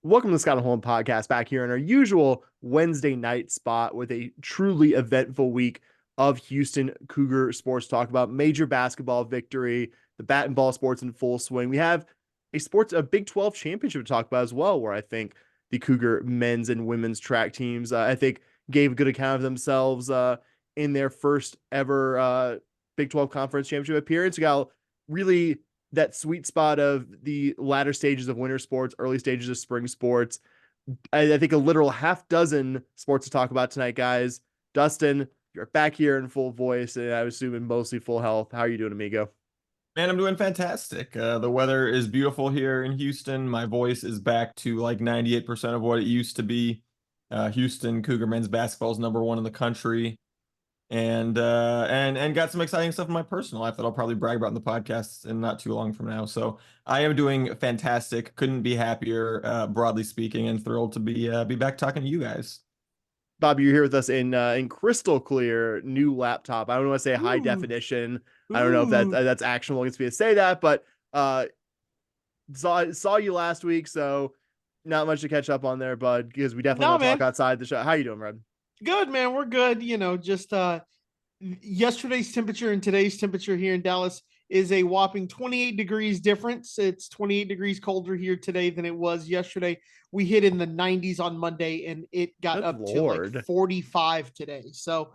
Welcome to the Scott and Holm podcast back here in our usual Wednesday night spot with a truly eventful week of Houston Cougar sports talk about major basketball victory, the bat and ball sports in full swing. We have a Big 12 championship to talk about as well, where I think the Cougar men's and women's track teams, I think, gave a good account of themselves in their first ever Big 12 conference championship appearance. We got really that sweet spot of the latter stages of winter sports, early stages of spring sports. I think a literal half dozen sports to talk about tonight, guys. Dustin, you're back here in full voice, and I assume in mostly full health. How are you doing, amigo? Man, I'm doing fantastic. The weather is beautiful here in Houston. My voice is back to like 98% of what it used to be. Houston Cougar men's basketball is number one in the country, and got some exciting stuff in my personal life that I'll probably brag about in the podcast in not too long from now. So I am doing fantastic. Couldn't be happier, broadly speaking, and thrilled to be back talking to you guys. Bob, you're here with us in crystal clear new laptop. I don't want to say high Ooh, definition. I don't know if ooh. that's actionable against me to say that, but uh, saw you last week, so not much to catch up on there, bud. Because we definitely No, want to talk man. outside the show. How you doing, Red? Good, man. We're good. Just yesterday's temperature and today's temperature here in Dallas is a whopping 28 degrees difference. It's 28 degrees colder here today than it was yesterday. We hit in the 90s on Monday and it got Good up to like lord. 45 today. So,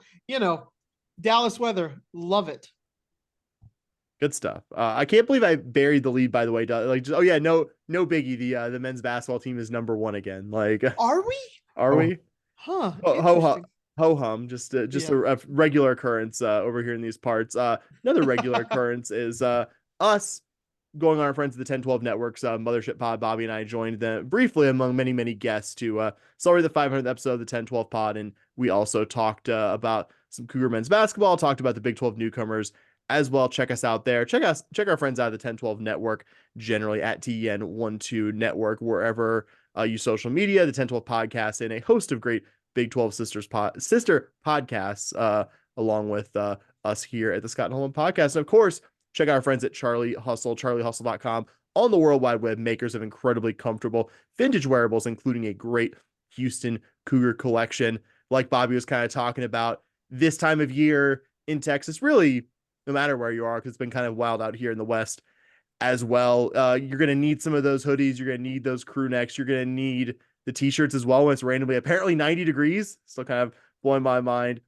Dallas weather, love it. Good stuff. I can't believe I buried the lead. By the way, like, just, oh yeah, no biggie. The men's basketball team is number one again. Like, Are we? are Oh, we? Huh. Ho Interesting. ho hum. Just Yeah. a regular occurrence over here in these parts. Another regular occurrence is us going on our friends at the 1012 Networks Mothership Pod. Bobby and I joined them briefly among many guests to celebrate the 500th episode of the 1012 Pod, and we also talked about some Cougar men's basketball. Talked about the Big 12 newcomers as well. Check us out there. Check our friends out at the 1012 Network, generally at TN12 Network, wherever you social media, the 1012 podcast, and a host of great Big 12 sister podcasts, along with us here at the Scott and Holman podcast. And of course, check out our friends at Charlie Hustle, charliehustle.com, on the World Wide Web, makers of incredibly comfortable vintage wearables, including a great Houston Cougar collection. Like Bobby was kind of talking about, this time of year in Texas, really, no matter where you are, because it's been kind of wild out here in the West as well. You're going to need some of those hoodies. You're going to need those crew necks. You're going to need the t-shirts as well when it's randomly apparently 90 degrees. Still kind of blowing my mind.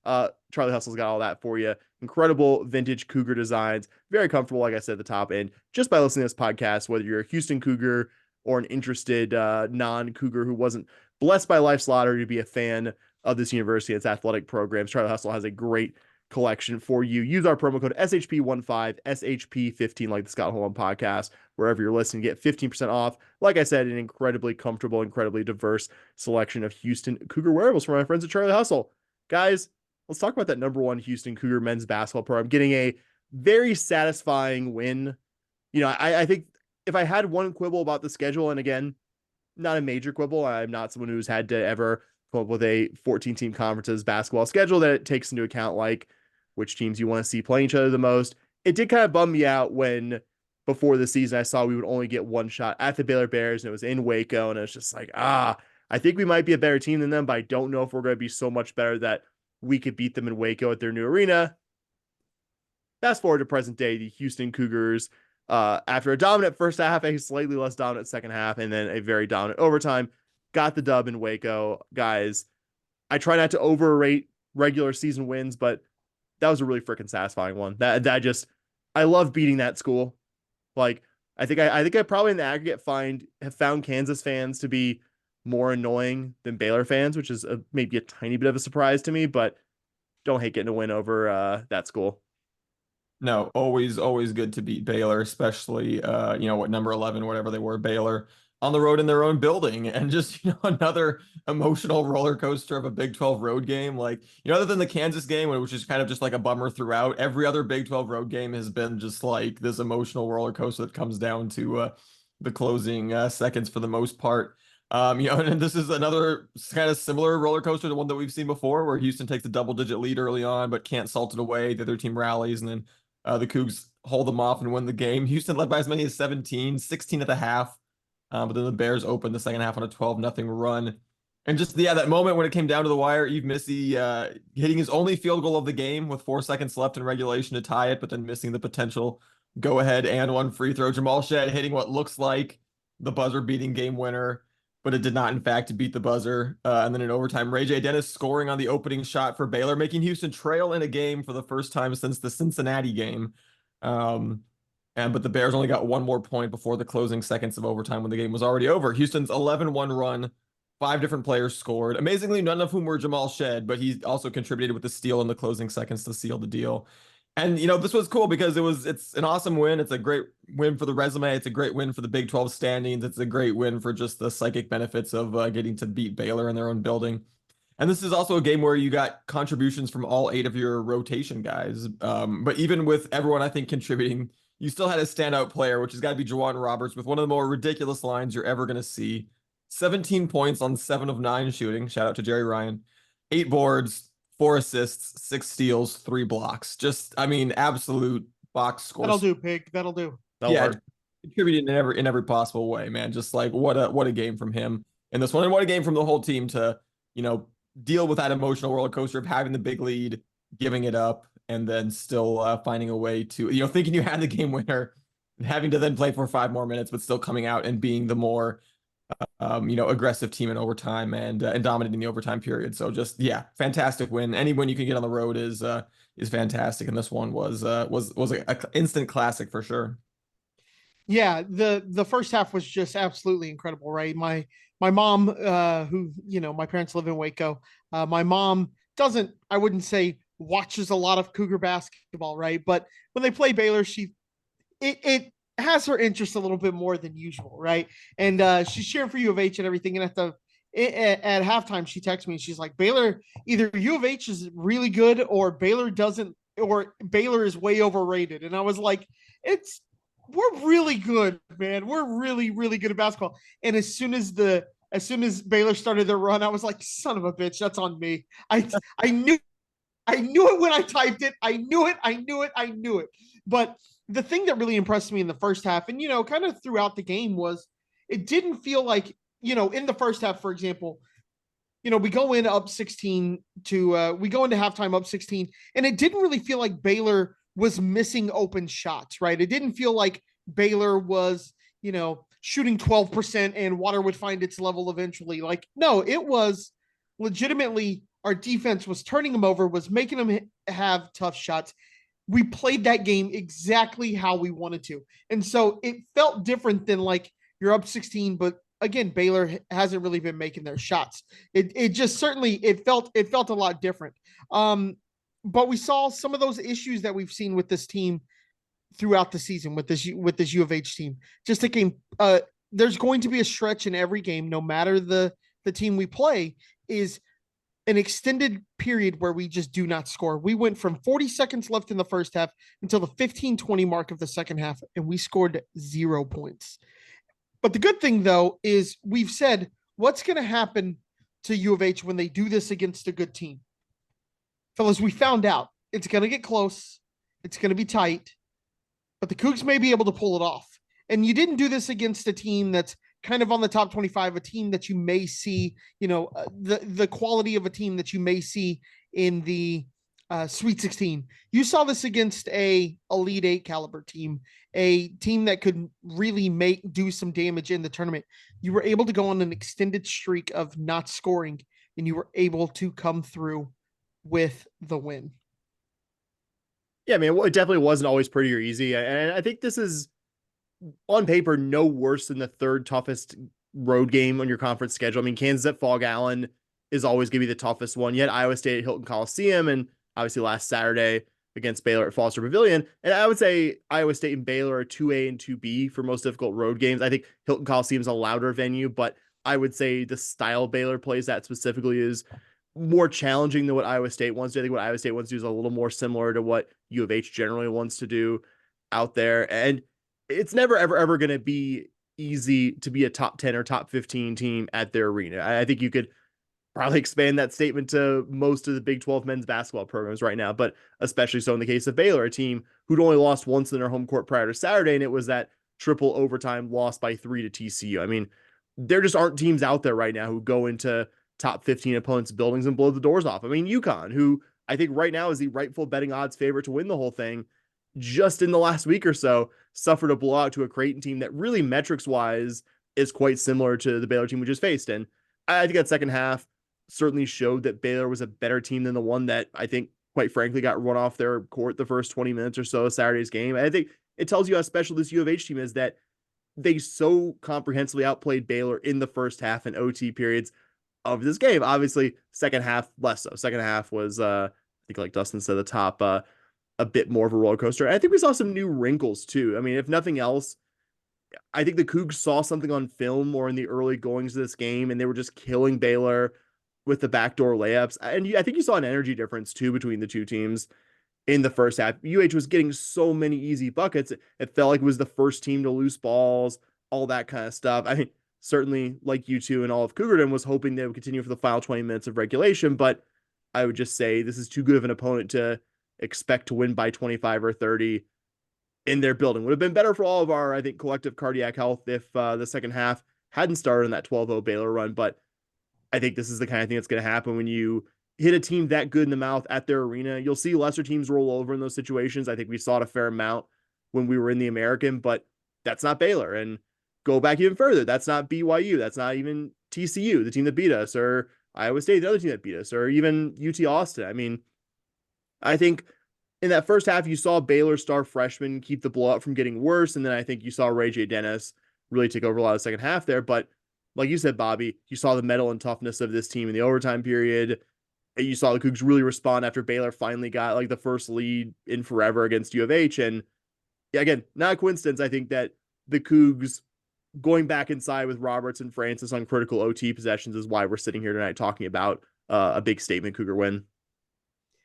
Charlie Hustle's got all that for you. Incredible vintage Cougar designs. Very comfortable, like I said at the top. And just by listening to this podcast, whether you're a Houston Cougar or an interested non-Cougar who wasn't blessed by life's lottery to be a fan of this university and its athletic programs, Charlie Hustle has a great collection for you. Use our promo code SHP15, SHP15, like the Scott Holland podcast, wherever you're listening, get 15% off. Like I said, an incredibly comfortable, incredibly diverse selection of Houston Cougar wearables from my friends at Charlie Hustle. Guys, let's talk about that number one Houston Cougar men's basketball program getting a very satisfying win. I think if I had one quibble about the schedule, and again, not a major quibble, I'm not someone who's had to ever come up with a 14 team conferences basketball schedule that it takes into account like which teams you want to see playing each other the most. It did kind of bum me out when before the season I saw we would only get one shot at the Baylor Bears and it was in Waco, and it was just like, I think we might be a better team than them, but I don't know if we're going to be so much better that we could beat them in Waco at their new arena. Fast forward to present day, the Houston Cougars, after a dominant first half, a slightly less dominant second half, and then a very dominant overtime, got the dub in Waco. Guys, I try not to overrate regular season wins, but that was a really freaking satisfying one. That just, I love beating that school. Like, I think I probably in the aggregate have found Kansas fans to be more annoying than Baylor fans, which is maybe a tiny bit of a surprise to me, but don't hate getting a win over that school. no, always good to beat Baylor, especially what number 11, whatever they were, Baylor on the road in their own building, and just another emotional roller coaster of a Big 12 road game. Like, other than the Kansas game, which is kind of just like a bummer throughout, every other Big 12 road game has been just like this emotional roller coaster that comes down to the closing seconds for the most part. And this is another kind of similar roller coaster to one that we've seen before, where Houston takes a double-digit lead early on, but can't salt it away. The other team rallies, and then the Cougs hold them off and win the game. Houston led by as many as 17, 16 at the half. But then the Bears opened the second half on a 12-0 run. And just, yeah, that moment when it came down to the wire, Yves Missy hitting his only field goal of the game with 4 seconds left in regulation to tie it, but then missing the potential go ahead and one free throw. Jamal Shead hitting what looks like the buzzer beating game winner, but it did not, in fact, beat the buzzer. And then in overtime, Ray J. Dennis scoring on the opening shot for Baylor, making Houston trail in a game for the first time since the Cincinnati game. But the Bears only got one more point before the closing seconds of overtime when the game was already over. Houston's 11-1 run, 5 different players scored. Amazingly, none of whom were Jamal Shead, but he also contributed with the steal in the closing seconds to seal the deal. And, this was cool because it's an awesome win. It's a great win for the resume. It's a great win for the Big 12 standings. It's a great win for just the psychic benefits of getting to beat Baylor in their own building. And this is also a game where you got contributions from all 8 of your rotation guys. But even with everyone, I think, contributing, you still had a standout player, which has got to be Juwan Roberts, with one of the more ridiculous lines you're ever going to see. 17 points on 7 of 9 shooting. Shout out to Jerry Ryan. 8 boards, 4 assists, 6 steals, 3 blocks. Just, absolute box score. That'll do, Pig. That'll do. Contributing in every possible way, man. Just like what a game from him in this one, and what a game from the whole team to, deal with that emotional roller coaster of having the big lead, giving it up, and then still finding a way to, thinking you had the game winner, and having to then play for 5 more minutes, but still coming out and being the more, aggressive team in overtime and dominating the overtime period. So just, fantastic win. Any win you can get on the road is fantastic, and this one was an instant classic for sure. Yeah, the first half was just absolutely incredible, right? My mom, who, my parents live in Waco. My mom I wouldn't say watches a lot of Cougar basketball, right? But when they play Baylor, it has her interest a little bit more than usual, right? And she's cheering for U of H and everything. And at halftime, she texts me and she's like, Baylor, either U of H is really good or Baylor is way overrated. And I was like, we're really good, man. We're really, really good at basketball. And as soon as Baylor started their run, I was like, son of a bitch, that's on me. I knew it when I typed it. I knew it. But the thing that really impressed me in the first half, and kind of throughout the game, was it didn't feel like, in the first half, for example, we go in up 16 we go into halftime up 16, and it didn't really feel like Baylor was missing open shots, right? It didn't feel like Baylor was, shooting 12% and water would find its level eventually. Like, no, it was legitimately our defense was turning them over, was making them have tough shots. We played that game exactly how we wanted to. And so it felt different than like you're up 16, but again, Baylor hasn't really been making their shots. It just certainly, it felt a lot different. But we saw some of those issues that we've seen with this team throughout the season with this U of H team. Just a game, there's going to be a stretch in every game, no matter the team we play, is an extended period where we just do not score. We went from 40 seconds left in the first half until the 15-20 mark of the second half, and we scored 0 points. But the good thing, though, is we've said what's going to happen to U of H when they do this against a good team. Fellas, we found out it's going to get close. It's going to be tight, but the Cougs may be able to pull it off. And you didn't do this against a team that's kind of on the top 25, a team that you may see, the quality of a team that you may see in the Sweet 16. You saw this against a Elite 8 caliber team, a team that could really do some damage in the tournament. You were able to go on an extended streak of not scoring, and you were able to come through with the win. Yeah, I mean, it definitely wasn't always pretty or easy. And I think this is, on paper, no worse than the 3rd toughest road game on your conference schedule. I mean, Kansas at Fog Allen is always going to be the toughest one. Yet Iowa State at Hilton Coliseum, and obviously last Saturday against Baylor at Foster Pavilion. And I would say Iowa State and Baylor are 2A and 2B for most difficult road games. I think Hilton Coliseum is a louder venue, but I would say the style Baylor plays that specifically is more challenging than what Iowa State wants to do. I think what Iowa State wants to do is a little more similar to what U of H generally wants to do out there. And it's never, ever going to be easy to be a top 10 or top 15 team at their arena. I think you could probably expand that statement to most of the Big 12 men's basketball programs right now, but especially so in the case of Baylor, a team who'd only lost once in their home court prior to Saturday. And it was that triple overtime loss by 3 to TCU. I mean, there just aren't teams out there right now who go into top 15 opponents' buildings and blow the doors off. I mean, UConn, who I think right now is the rightful betting odds favorite to win the whole thing, just in the last week or so, suffered a blowout to a Creighton team that really metrics wise is quite similar to the Baylor team we just faced. And I think that second half certainly showed that Baylor was a better team than the one that I think, quite frankly, got run off their court the first 20 minutes or so of Saturday's game. And I think it tells you how special this U of H team is that they so comprehensively outplayed Baylor in the first half and OT periods of this game. Obviously, second half less so. Second half was, I think, like Dustin said, the top a bit more of a roller coaster. I think we saw some new wrinkles too. I mean, if nothing else, I think the Cougs saw something on film or in the early goings of this game, and they were just killing Baylor with the backdoor layups. And I think you saw an energy difference too between the two teams in the first half. UH was getting so many easy buckets. It felt like it was the first team to lose balls, all that kind of stuff. I mean, certainly like you two and all of Cougardom was hoping they would continue for the final 20 minutes of regulation, but I would just say this is too good of an opponent to expect to win by 25 or 30 in their building. Would have been better for all of our, I think, collective cardiac health if the second half hadn't started in that 12-0 Baylor run. But I think this is the kind of thing that's going to happen when you hit a team that good in the mouth at their arena. You'll see lesser teams roll over in those situations. I think we saw it a fair amount when we were in the American, but that's not Baylor. And go back even further, that's not BYU. That's not even TCU, the team that beat us, or Iowa State, the other team that beat us, or even UT Austin. I mean, I think in that first half, you saw Baylor star freshman keep the blowout from getting worse. And then I think you saw Ray J. Dennis really take over a lot of the second half there. But like you said, Bobby, you saw the mettle and toughness of this team in the overtime period. You saw the Cougs really respond after Baylor finally got like the first lead in forever against U of H. And yeah, again, not a coincidence, I think, that the Cougs going back inside with Roberts and Francis on critical OT possessions is why we're sitting here tonight talking about a big statement Cougar win.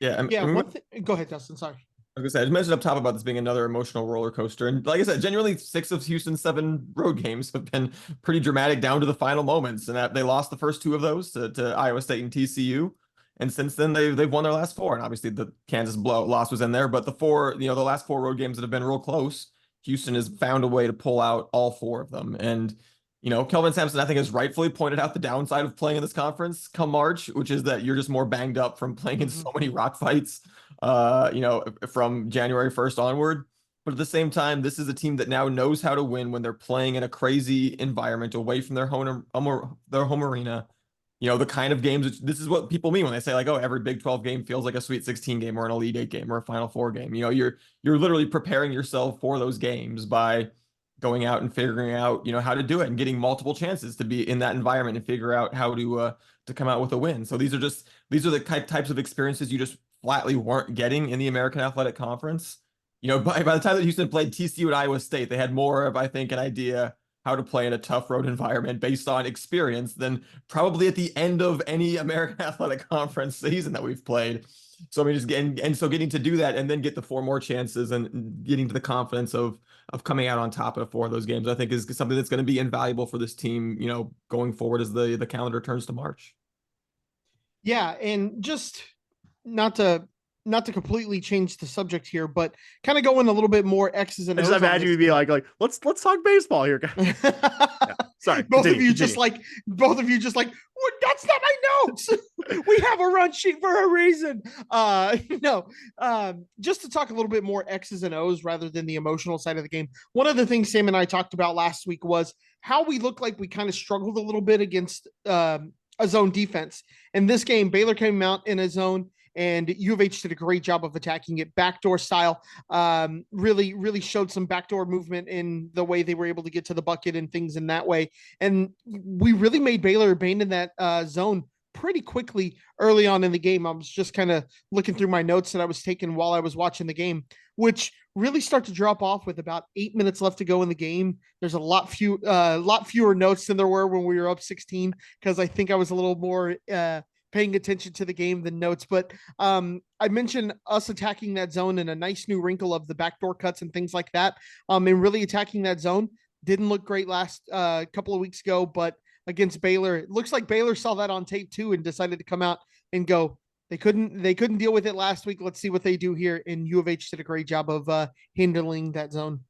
Yeah, Yeah. Go ahead, Dustin. Sorry. I was gonna say, I just mentioned up top about this being another emotional roller coaster, and like I said, genuinely 6 of Houston's 7 road games have been pretty dramatic down to the final moments, and that they lost the first 2 of those to Iowa State and TCU, and since then they've won their last 4, and obviously the Kansas blowout loss was in there, but the last 4 road games that have been real close, Houston has found a way to pull out all 4 of them, and Kelvin Sampson, I think, has rightfully pointed out the downside of playing in this conference come March, which is that you're just more banged up from playing in so many rock fights, from January 1st onward. But at the same time, this is a team that now knows how to win when they're playing in a crazy environment away from their home arena. The kind of games, this is what people mean when they say like, oh, every Big 12 game feels like a Sweet 16 game or an Elite 8 game or a Final Four game. You're literally preparing yourself for those games by going out and figuring out, how to do it and getting multiple chances to be in that environment and figure out how to come out with a win. So these are the types of experiences you just flatly weren't getting in the American Athletic Conference. By the time that Houston played TCU at Iowa State, they had more of, I think, an idea how to play in a tough road environment based on experience than probably at the end of any American Athletic Conference season that we've played. So I mean, getting to do that and then get the 4 more chances and getting to the confidence of coming out on top of 4 of those games, I think is something that's going to be invaluable for this team, going forward as the calendar turns to March. Yeah, and just not to completely change the subject here, but kind of going a little bit more X's and O's. I just imagine you'd be like, let's talk baseball here, guys. Yeah. Sorry, both of you just like, what? That's not my notes. We have a run sheet for a reason. Just to talk a little bit more X's and O's rather than the emotional side of the game. One of the things Sam and I talked about last week was how we looked like we kind of struggled a little bit against a zone defense. In this game, Baylor came out in a zone, and U of H did a great job of attacking it backdoor style. Really showed some backdoor movement in the way they were able to get to the bucket and things in that way. And we really made Baylor abandon that zone pretty quickly early on in the game. I was just kind of looking through my notes that I was taking while I was watching the game, which really start to drop off with about 8 minutes left to go in the game. There's a lot fewer notes than there were when we were up 16, because I think I was a little more paying attention to the game than notes. But I mentioned us attacking that zone and a nice new wrinkle of the backdoor cuts and things like that. And really attacking that zone didn't look great last couple of weeks ago, but against Baylor, it looks like Baylor saw that on tape too and decided to come out and go. They couldn't deal with it last week. Let's see what they do here. And U of H did a great job of handling that zone.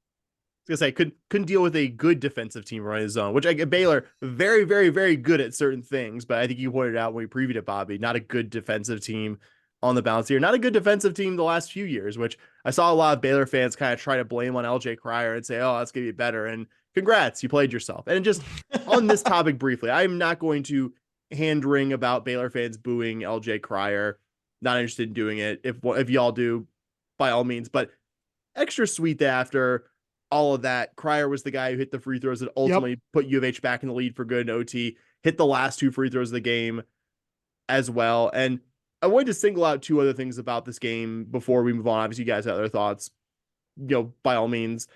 gonna say couldn't deal with a good defensive team running his zone, which I get Baylor very, very, very good at certain things, but I think you pointed out when we previewed it, Bobby, not a good defensive team on the balance here. Not a good defensive team the last few years, which I saw a lot of Baylor fans kind of try to blame on LJ Cryer and say, oh, that's gonna be better. And congrats, you played yourself. And just on this topic briefly, I'm not going to hand wring about Baylor fans booing LJ Cryer. Not interested in doing it. If y'all do, by all means, but extra sweet that after all of that, Cryer was the guy who hit the free throws that ultimately put U of H back in the lead for good in OT, hit the last 2 free throws of the game as well. And I wanted to single out 2 other things about this game before we move on. Obviously, you guys have other thoughts, by all means,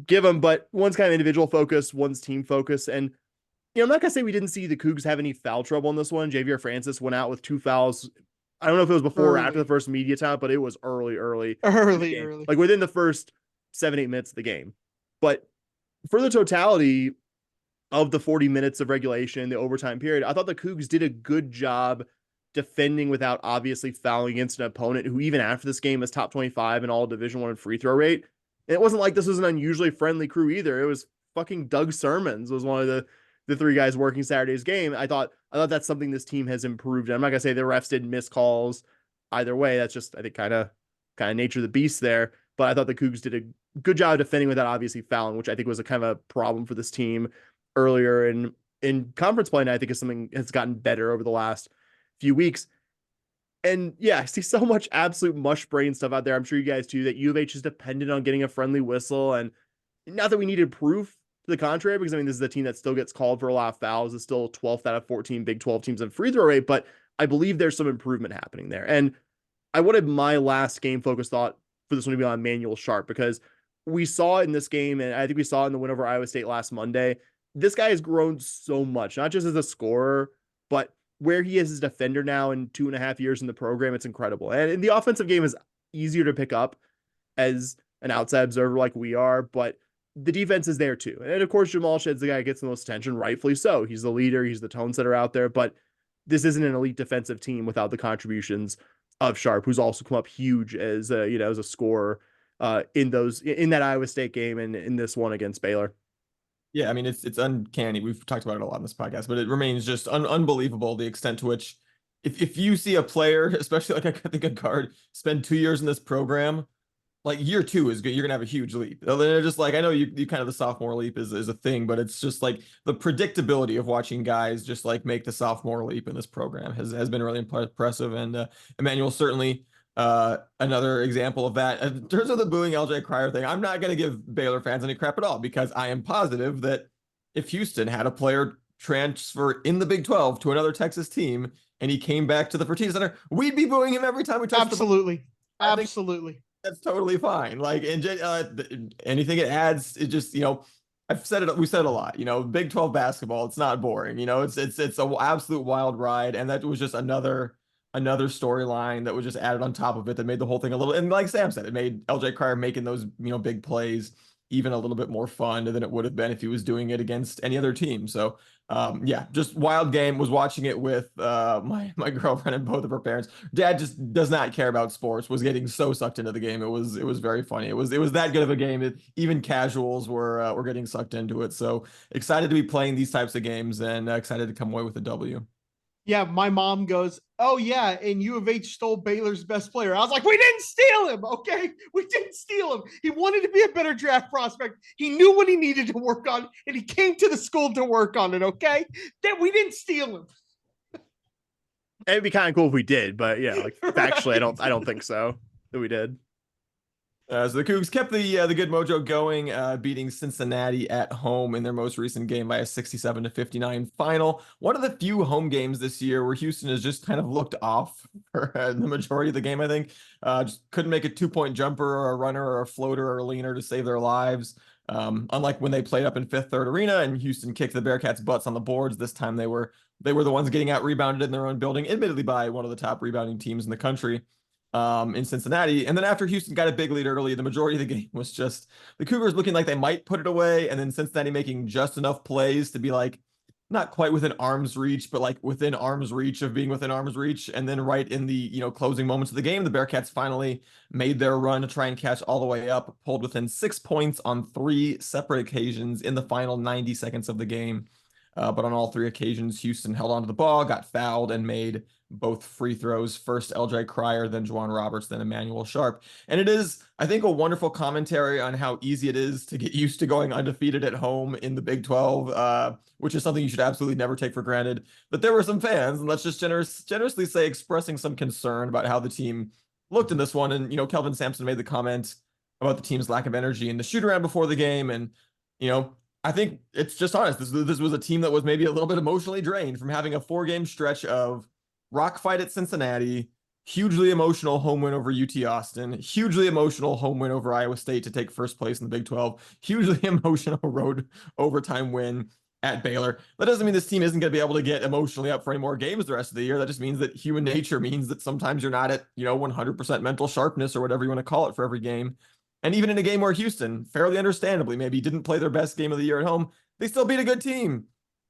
give them, but one's kind of individual focus, one's team focus. And, I'm not going to say we didn't see the Cougs have any foul trouble in this one. Javier Francis went out with 2 fouls. I don't know if it was before or after the first media time, but it was early. Like within the first 7-8 minutes of the game. But for the totality of the 40 minutes of regulation, the overtime period, I thought the Cougs did a good job defending without obviously fouling against an opponent who even after this game is top 25 in all Division I free throw rate. And it wasn't like this was an unusually friendly crew either. It was fucking Doug Sermons was one of the 3 guys working Saturday's game. I thought that's something this team has improved. And I'm not gonna say the refs didn't miss calls either way. That's just, I think, kind of nature of the beast there. But I thought the Cougs did a good job defending without obviously fouling, which I think was a kind of a problem for this team earlier in conference play. And I think is something has gotten better over the last few weeks. And yeah, I see so much absolute mush brain stuff out there. I'm sure you guys too, that U of H is dependent on getting a friendly whistle. And not that we needed proof to the contrary, because I mean, this is a team that still gets called for a lot of fouls. It's still 12th out of 14 Big 12 teams in free throw rate, but I believe there's some improvement happening there. And I wanted my last game focus thought for this one to be on Manuel Sharp, because we saw it in this game, and I think we saw it in the win over Iowa State last Monday. This guy has grown so much, not just as a scorer, but where he is as a defender now in 2.5 years in the program. It's incredible. And the offensive game is easier to pick up as an outside observer like we are, but the defense is there too. And of course, Jamal Shedd's the guy who gets the most attention, rightfully so. He's the leader, he's the tone setter out there, but this isn't an elite defensive team without the contributions of Sharp, who's also come up huge as as a scorer in that Iowa State game and in this one against Baylor. Yeah, I mean, it's uncanny. We've talked about it a lot in this podcast, but it remains just unbelievable the extent to which if you see a player, especially like I think a guard, spend 2 years in this program, like year 2 is good. You're gonna have a huge leap. They're just like, I know you kind of the sophomore leap is a thing, but it's just like the predictability of watching guys just like make the sophomore leap in this program has been really impressive. And Emmanuel certainly another example of that. In terms of the booing LJ Cryer thing, I'm not going to give Baylor fans any crap at all, because I am positive that if Houston had a player transfer in the Big 12 to another Texas team and he came back to the Fertitta Center, we'd be booing him every time we touched Absolutely. Absolutely. That's totally fine. Like, and anything it adds, it just, we said it a lot, Big 12 basketball, it's not boring, it's an absolute wild ride. And that was just another storyline that was just added on top of it that made the whole thing a little, and like Sam said, it made LJ Cryer making those, big plays even a little bit more fun than it would have been if he was doing it against any other team. So yeah, just wild game. Was watching it with my girlfriend and both of her parents. Dad just does not care about sports, was getting so sucked into the game. It was very funny. It was that good of a game. Even casuals were getting sucked into it. So excited to be playing these types of games and excited to come away with a W. Yeah, my mom goes, oh yeah, and U of H stole Baylor's best player. I was like, we didn't steal him, okay? We didn't steal him. He wanted to be a better draft prospect. He knew what he needed to work on, and he came to the school to work on it, okay? That we didn't steal him. It'd be kind of cool if we did, but yeah, like factually, I don't think so that we did. So the Cougs kept the good mojo going, beating Cincinnati at home in their most recent game by a 67-59 final. One of the few home games this year where Houston has just kind of looked off for the majority of the game, I think. Just couldn't make a 2-point jumper or a runner or a floater or a leaner to save their lives. Unlike when they played up in Fifth Third Arena and Houston kicked the Bearcats' butts on the boards, this time they were the ones getting out rebounded in their own building, admittedly by one of the top rebounding teams in the country. In Cincinnati. And then after Houston got a big lead early, the majority of the game was just the Cougars looking like they might put it away, and then Cincinnati making just enough plays to be like, not quite within arm's reach, but like within arm's reach of being within arm's reach. And then right in the, closing moments of the game, the Bearcats finally made their run to try and catch all the way up, pulled within 6 points on 3 separate occasions in the final 90 seconds of the game. But on all 3 occasions, Houston held onto the ball, got fouled, and made both free throws. First LJ Cryer, then Juwan Roberts, then Emmanuel Sharp. And it is, I think, a wonderful commentary on how easy it is to get used to going undefeated at home in the Big 12, which is something you should absolutely never take for granted. But there were some fans, and let's just generously say, expressing some concern about how the team looked in this one. And, Kelvin Sampson made the comment about the team's lack of energy in the shoot around before the game. And, I think it's just honest. This was a team that was maybe a little bit emotionally drained from having a 4-game stretch of rock fight at Cincinnati, hugely emotional home win over UT Austin, hugely emotional home win over Iowa State to take first place in the Big 12, hugely emotional road overtime win at Baylor. That doesn't mean this team isn't going to be able to get emotionally up for any more games the rest of the year. That just means that human nature means that sometimes you're not at, 100% mental sharpness or whatever you want to call it for every game. And even in a game where Houston, fairly understandably, maybe didn't play their best game of the year at home, they still beat a good team.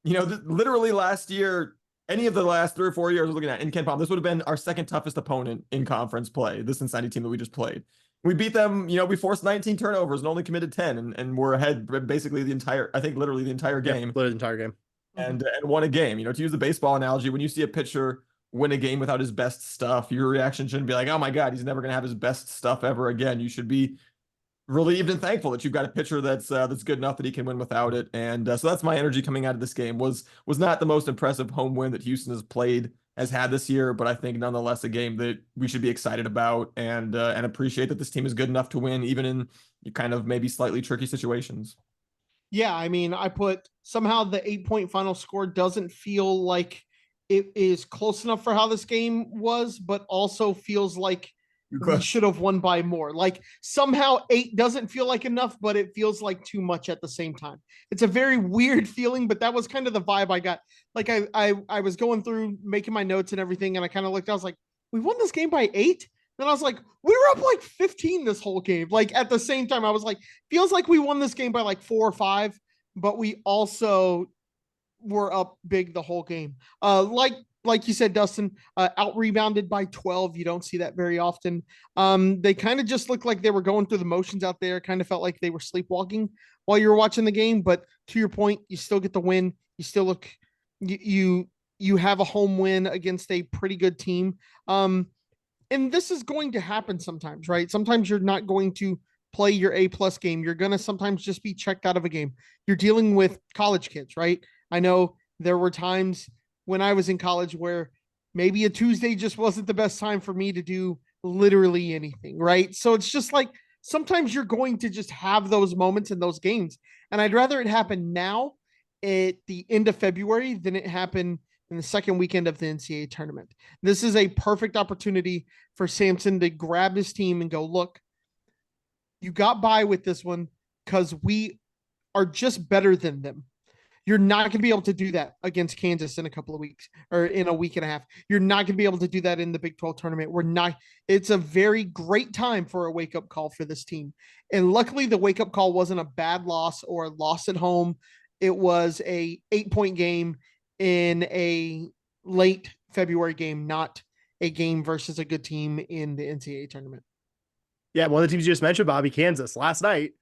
Literally last year, any of the last 3 or 4 years we're looking at in Ken Palm, this would have been our second toughest opponent in conference play, the Cincinnati team that we just played. We beat them, we forced 19 turnovers and only committed 10, and we're ahead basically literally the entire game. Literally the entire game. And won a game. To use the baseball analogy, when you see a pitcher win a game without his best stuff, your reaction shouldn't be like, oh my God, he's never going to have his best stuff ever again. You should be relieved and thankful that you've got a pitcher that's good enough that he can win without it. And so that's my energy coming out of this game. Was not the most impressive home win that Houston has had this year, but I think nonetheless a game that we should be excited about and appreciate that this team is good enough to win even in kind of maybe slightly tricky situations. Yeah, I mean, I put somehow the 8-point final score doesn't feel like it is close enough for how this game was, but also feels like we should have won by more. Like somehow 8 doesn't feel like enough, but it feels like too much at the same time. It's a very weird feeling, but that was kind of the vibe I got. Like I was going through making my notes and everything, and I kind of looked, I was like, we won this game by 8? Then I was like, we were up like 15 this whole game. Like at the same time, I was like, feels like we won this game by like 4 or 5, but we also were up big the whole game. Like you said, Dustin, out rebounded by 12. You don't see that very often. They kind of just looked like they were going through the motions out there. Kind of felt like they were sleepwalking while you were watching the game. But to your point, you still get the win. You still look, you have a home win against a pretty good team. And this is going to happen sometimes, right? Sometimes you're not going to play your A+ game. You're going to sometimes just be checked out of a game. You're dealing with college kids, right? I know there were times when I was in college where maybe a Tuesday just wasn't the best time for me to do literally anything, right? So it's just like sometimes you're going to just have those moments in those games. And I'd rather it happen now at the end of February than it happen in the second weekend of the NCAA tournament. This is a perfect opportunity for Sampson to grab his team and go, look, you got by with this one because we are just better than them. You're not going to be able to do that against Kansas in a couple of weeks or in a week and a half. You're not going to be able to do that in the Big 12 tournament. It's a very great time for a wake-up call for this team. And luckily the wake-up call wasn't a bad loss or a loss at home. It was a 8-point game in a late February game, not a game versus a good team in the NCAA tournament. Yeah, one of the teams you just mentioned, Bobby, Kansas, last night,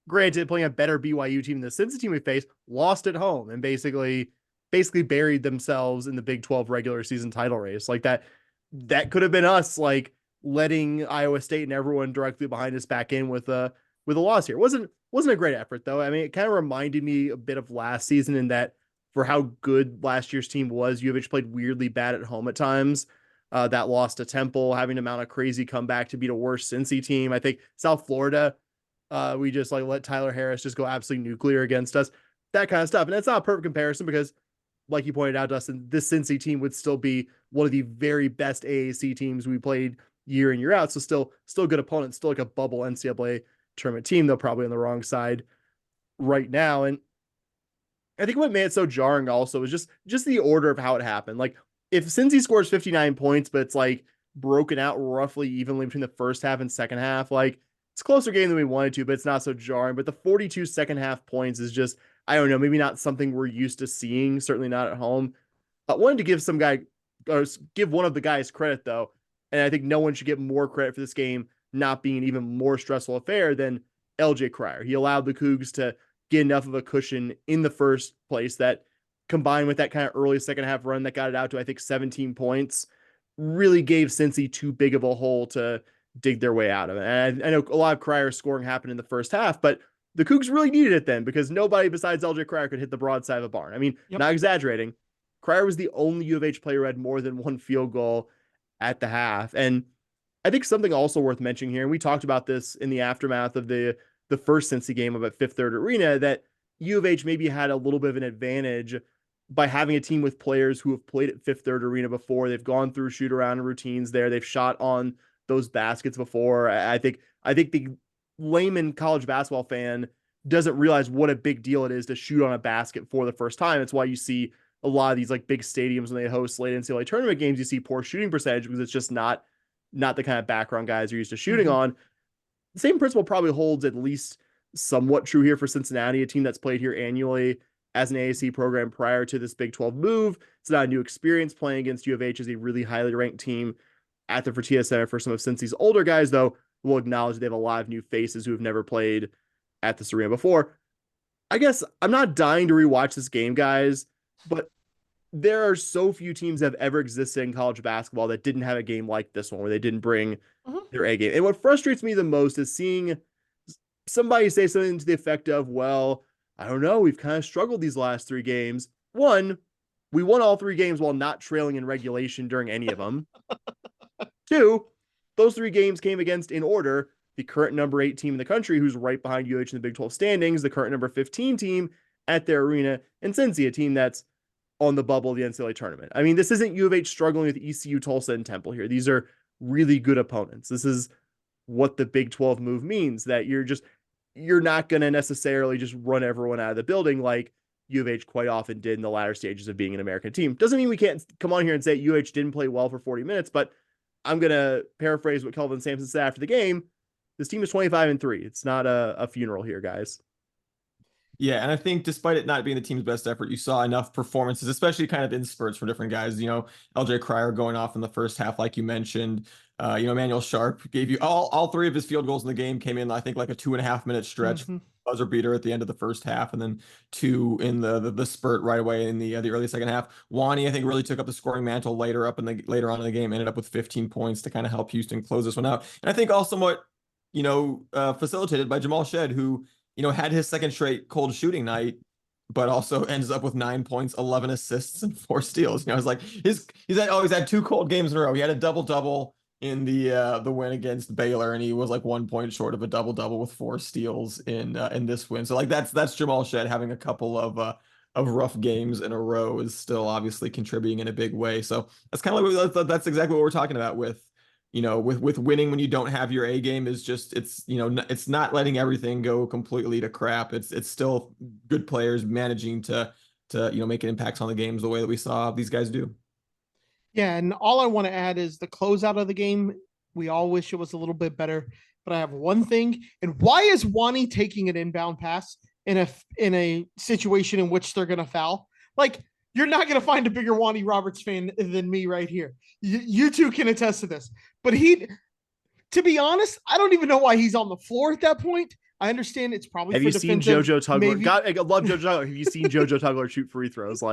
granted, playing a better BYU team than the Cincy team we faced, lost at home and basically buried themselves in the Big 12 regular season title race. Like that could have been us, like letting Iowa State and everyone directly behind us back in with a loss here. Wasn't a great effort though. I mean, it kind of reminded me a bit of last season in that for how good last year's team was, UVH played weirdly bad at home at times. That lost to Temple, having to mount a crazy comeback to beat a worse Cincy team. I think South Florida, we just like let Tyler Harris just go absolutely nuclear against us, that kind of stuff. And that's not a perfect comparison because, like you pointed out, Dustin, this Cincy team would still be one of the very best AAC teams we played year in, year out. So still good opponent, still like a bubble NCAA tournament team, though probably on the wrong side right now. And I think what made it so jarring also is just the order of how it happened. Like if Cincy scores 59 points, but it's like broken out roughly evenly between the first half and second half, like it's a closer game than we wanted to, but it's not so jarring. But the 42 second half points is just I don't know, maybe not something we're used to seeing, certainly not at home. I wanted to give give one of the guys credit though, and I think no one should get more credit for this game not being an even more stressful affair than LJ Cryer. He allowed the Cougs to get enough of a cushion in the first place that, combined with that kind of early second half run that got it out to I think 17 points, really gave Cincy too big of a hole to dig their way out of it. And I know a lot of Cryer scoring happened in the first half, but the Cougs really needed it then because nobody besides LJ Cryer could hit the broadside of a barn. I mean, not exaggerating. Cryer was the only U of H player who had more than one field goal at the half. And I think something also worth mentioning here, and we talked about this in the aftermath of the first Cincy game up at Fifth Third Arena, that U of H maybe had a little bit of an advantage by having a team with players who have played at Fifth Third Arena before. They've gone through shoot around routines there. They've shot on those baskets before. I think the layman college basketball fan doesn't realize what a big deal it is to shoot on a basket for the first time. It's why you see a lot of these like big stadiums when they host late NCAA tournament games, you see poor shooting percentage because it's just not the kind of background guys you're used to shooting on. The same principle probably holds at least somewhat true here for Cincinnati, a team that's played here annually as an AAC program prior to this Big 12 move. It's not a new experience playing against U of H as a really highly ranked team at the Fertitta Center. For some of Cincy's older guys, though, we'll acknowledge they have a lot of new faces who have never played at this arena before. I guess I'm not dying to rewatch this game, guys, but there are so few teams that have ever existed in college basketball that didn't have a game like this one where they didn't bring their A game. And what frustrates me the most is seeing somebody say something to the effect of, well, I don't know, we've kind of struggled these last three games. One, we won all three games while not trailing in regulation during any of them. Two, those three games came against, in order, the current number 8 team in the country, who's right behind UH in the Big 12 standings, the current number 15 team at their arena, and Cincy, a team that's on the bubble of the NCAA tournament. I mean, this isn't U of H struggling with ECU, Tulsa, and Temple here. These are really good opponents. This is what the Big 12 move means, that you're not going to necessarily just run everyone out of the building like U of H quite often did in the latter stages of being an American team. Doesn't mean we can't come on here and say UH didn't play well for 40 minutes, but I'm going to paraphrase what Kelvin Sampson said after the game. This team is 25-3. It's not a funeral here, guys. Yeah, and I think despite it not being the team's best effort, you saw enough performances, especially kind of in spurts from different guys. LJ Cryer going off in the first half, like you mentioned. Emmanuel Sharp gave you all three of his field goals in the game came in, I think, like a 2.5-minute stretch, buzzer beater at the end of the first half, and then 2 in the spurt right away in the early second half. Wani, I think, really took up the scoring mantle later on in the game, ended up with 15 points to kind of help Houston close this one out. And I think all somewhat, facilitated by Jamal Shed, who had his second straight cold shooting night, but also ends up with 9 points, 11 assists, and 4 steals. It's like he's had 2 cold games in a row. He had a double-double in the win against Baylor, and he was like 1 point short of a double-double with 4 steals in this win. So like that's Jamal Shed having a couple of rough games in a row is still obviously contributing in a big way. So that's kind of like that's exactly what we're talking about with winning when you don't have your A game. Is just it's not letting everything go completely to crap. It's still good players managing to make an impact on the games the way that we saw these guys do. Yeah, and all I want to add is the closeout of the game. We all wish it was a little bit better, but I have one thing. And why is Wani taking an inbound pass in a situation in which they're going to foul? Like, you're not going to find a bigger Wani Roberts fan than me right here. You two can attest to this. But to be honest, I don't even know why he's on the floor at that point. I understand it's probably Have for you seen defensive, JoJo Tugler? maybe. God, I love JoJo Tugler. Have you seen JoJo Tugler shoot free throws?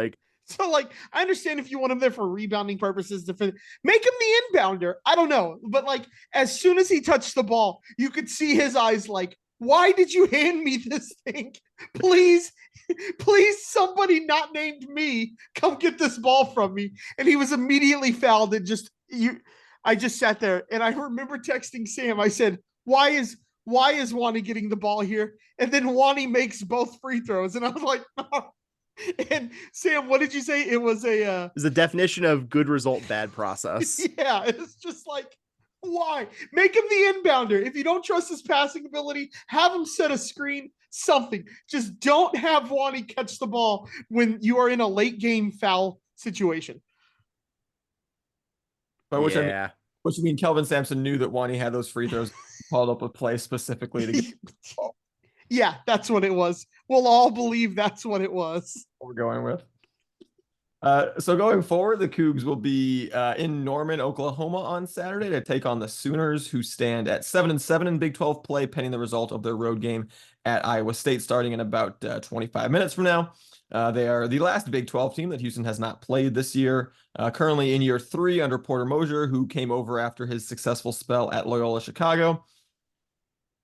So, I understand if you want him there for rebounding purposes, make him the inbounder. I don't know. But, as soon as he touched the ball, you could see his eyes why did you hand me this thing? Please, somebody not named me, come get this ball from me. And he was immediately fouled and I just sat there and I remember texting Sam. I said, why is Wani getting the ball here? And then Wani makes both free throws. And I was like, no. And Sam, what did you say? It was it's a definition of good result, bad process. Yeah, it's just why? Make him the inbounder. If you don't trust his passing ability, have him set a screen, something. Just don't have Wani catch the ball when you are in a late game foul situation. By which you mean Kelvin Sampson knew that Wani had those free throws, called up a play specifically to get. Yeah, that's what it was. we'll all believe that's what it was. What we're going with. So going forward, the Cougs will be in Norman, Oklahoma on Saturday to take on the Sooners, who stand at 7-7 in Big 12 play, pending the result of their road game at Iowa State starting in about 25 minutes from now. They are the last Big 12 team that Houston has not played this year, currently in year 3 under Porter Moser, who came over after his successful spell at Loyola Chicago.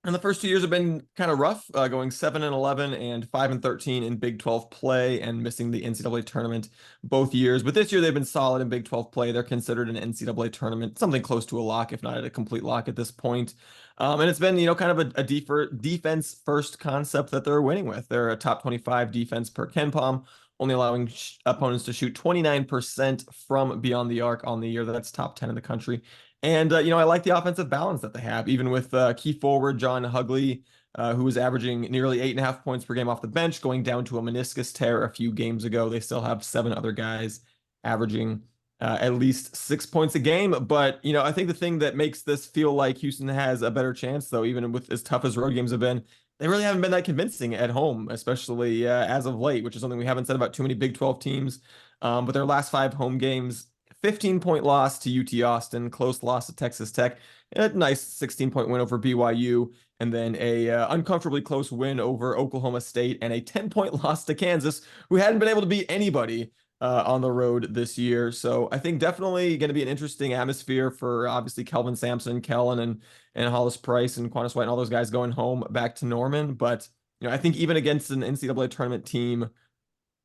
And the first 2 years have been kind of rough, going 7-11 and 5-13 in Big 12 play and missing the NCAA tournament both years. But this year they've been solid in Big 12 play. They're considered an NCAA tournament, something close to a lock, if not at a complete lock at this point. And it's been, kind of a defense first concept that they're winning with. They're a top 25 defense per KenPom, only allowing opponents to shoot 29% from beyond the arc on the year. That's top 10 in the country. And, I like the offensive balance that they have, even with key forward John Hugley, who was averaging nearly 8.5 points per game off the bench, going down to a meniscus tear a few games ago. They still have 7 other guys averaging at least 6 points a game. But, I think the thing that makes this feel like Houston has a better chance, though, even with as tough as road games have been, they really haven't been that convincing at home, especially as of late, which is something we haven't said about too many Big 12 teams. But their last 5 home games, 15-point loss to UT Austin, close loss to Texas Tech, a nice 16-point win over BYU, and then a uncomfortably close win over Oklahoma State, and a 10-point loss to Kansas, who hadn't been able to beat anybody on the road this year. So I think definitely going to be an interesting atmosphere for obviously Kelvin Sampson, Kellen, and Hollis Price and Quantas White and all those guys going home back to Norman. But I think even against an NCAA tournament team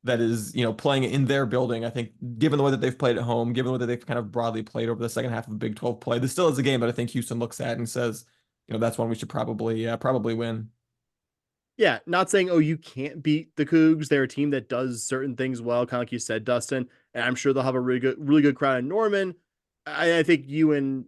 that is, playing in their building, I think given the way that they've played at home, given the way that they've kind of broadly played over the second half of Big 12 play, this still is a game that I think Houston looks at and says, that's one we should probably win. Yeah, not saying, you can't beat the Cougs. They're a team that does certain things well, kind of like you said, Dustin. And I'm sure they'll have a really good crowd in Norman. I think you and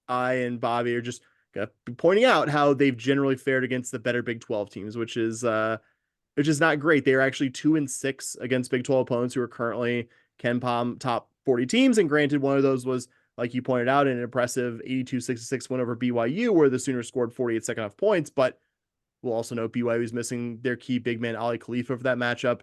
I and Bobby are just gonna be pointing out how they've generally fared against the better Big 12 teams, which is not great. They are actually 2-6 against Big 12 opponents who are currently KenPom top 40 teams. And granted, one of those was, like you pointed out, an impressive 82-66 win over BYU, where the Sooners scored 48 second half points. But we'll also note BYU is missing their key big man, Ali Khalifa, for that matchup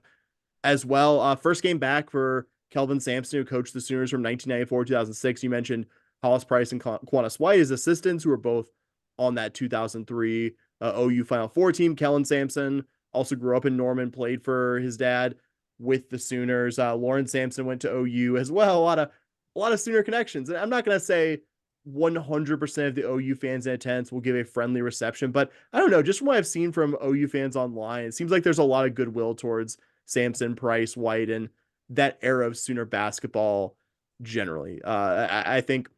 as well. First game back for Kelvin Sampson, who coached the Sooners from 1994-2006. You mentioned Hollis Price and Quantas White as assistants, who were both on that 2003 OU Final Four team. Kelvin Sampson also grew up in Norman, played for his dad with the Sooners. Lauren Sampson went to OU as well. A lot of Sooner connections. And I'm not going to say 100% of the OU fans in attendance will give a friendly reception, but I don't know, just from what I've seen from OU fans online, it seems like there's a lot of goodwill towards Sampson, Price, White, and that era of Sooner basketball generally. I think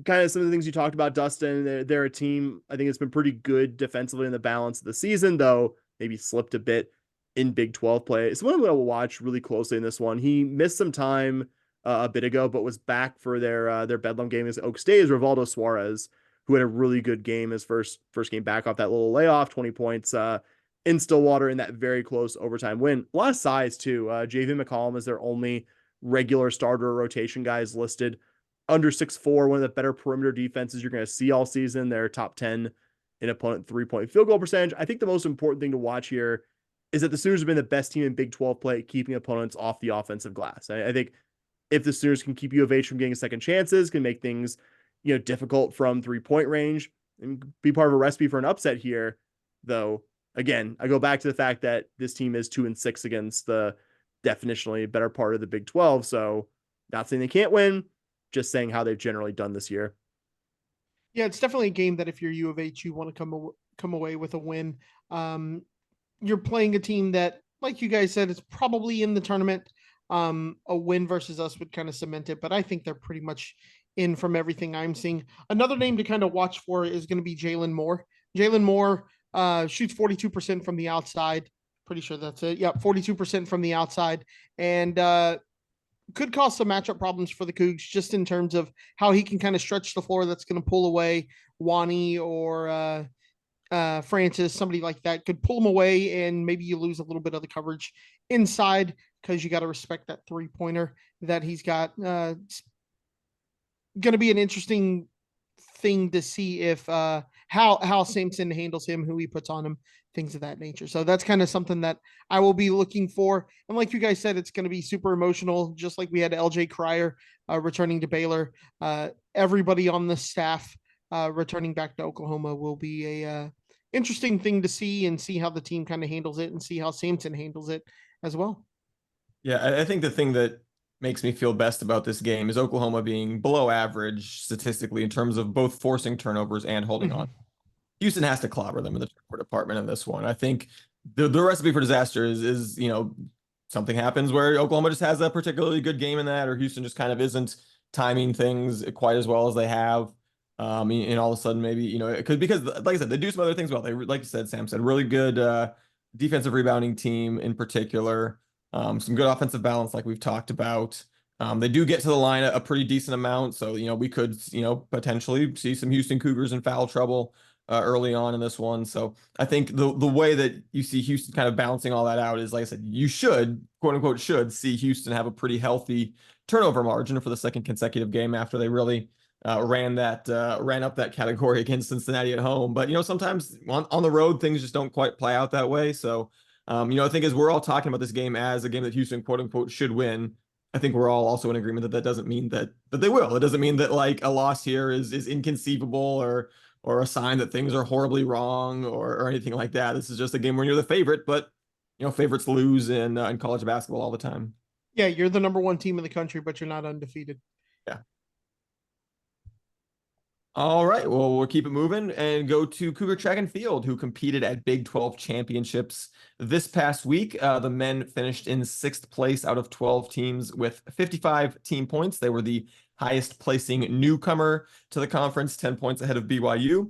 kind of some of the things you talked about, Dustin, they're a team, I think it's been pretty good defensively in the balance of the season, though maybe slipped a bit in Big 12 play. Someone I'm going to watch really closely in this one. He missed some time a bit ago, but was back for their Bedlam game as Oak State, is Rivaldo Suarez, who had a really good game his first game back off that little layoff, 20 points in Stillwater in that very close overtime win. A lot of size too. JV McCollum is their only regular starter rotation guys listed under 6'4", one of the better perimeter defenses you're going to see all season. They're top 10 in opponent 3-point field goal percentage. I think the most important thing to watch here is that the Sooners have been the best team in Big 12 play at keeping opponents off the offensive glass. I think if the Sooners can keep U of H from getting second chances, can make things, difficult from 3-point range, and be part of a recipe for an upset here, though, again, I go back to the fact that this team is 2-6 against the definitionally better part of the Big 12. So not saying they can't win, just saying how they've generally done this year. Yeah, it's definitely a game that if you're U of H, you want to come away with a win. You're playing a team that, like you guys said, is probably in the tournament. A win versus us would kind of cement it, but I think they're pretty much in from everything I'm seeing. Another name to kind of watch for is going to be Jalen Moore. Jalen Moore shoots 42% from the outside. Pretty sure that's it. Yeah, 42% from the outside. And could cause some matchup problems for the Cougs just in terms of how he can kind of stretch the floor. That's going to pull away Wani or Francis, somebody like that could pull him away, and maybe you lose a little bit of the coverage inside because you got to respect that 3-pointer that he's got. It's going to be an interesting thing to see if how Sampson handles him, who he puts on him, things of that nature. So that's kind of something that I will be looking for. And like you guys said, it's going to be super emotional, just like we had LJ Cryer returning to Baylor. Everybody on the staff returning back to Oklahoma will be a interesting thing to see, and see how the team kind of handles it, and see how Sampson handles it as well. Yeah, I think the thing that makes me feel best about this game is Oklahoma being below average statistically in terms of both forcing turnovers and holding on. Houston has to clobber them in the turnover department in this one. I think the recipe for disaster is something happens where Oklahoma just has a particularly good game in that, or Houston just kind of isn't timing things quite as well as they have. And all of a sudden maybe it could, because like I said, they do some other things well. They, like you said, Sam said, really good defensive rebounding team in particular. Some good offensive balance, like we've talked about. They do get to the line a pretty decent amount, so we could potentially see some Houston Cougars in foul trouble early on in this one. So I think the way that you see Houston kind of balancing all that out is, like I said, you should, quote unquote, should see Houston have a pretty healthy turnover margin for the second consecutive game after they really ran up that category against Cincinnati at home. But sometimes on the road things just don't quite play out that way. So I think as we're all talking about this game as a game that Houston, quote unquote, should win, I think we're all also in agreement that that doesn't mean that they will. It doesn't mean that like a loss here is inconceivable or a sign that things are horribly wrong or anything like that. This is just a game where you're the favorite, but favorites lose in college basketball all the time. Yeah, you're the number one team in the country, but you're not undefeated. Yeah. All right, well, we'll keep it moving and go to Cougar Track and Field, who competed at Big 12 championships this past week. The men finished in 6th place out of 12 teams with 55 team points. They were the highest placing newcomer to the conference, 10 points ahead of BYU.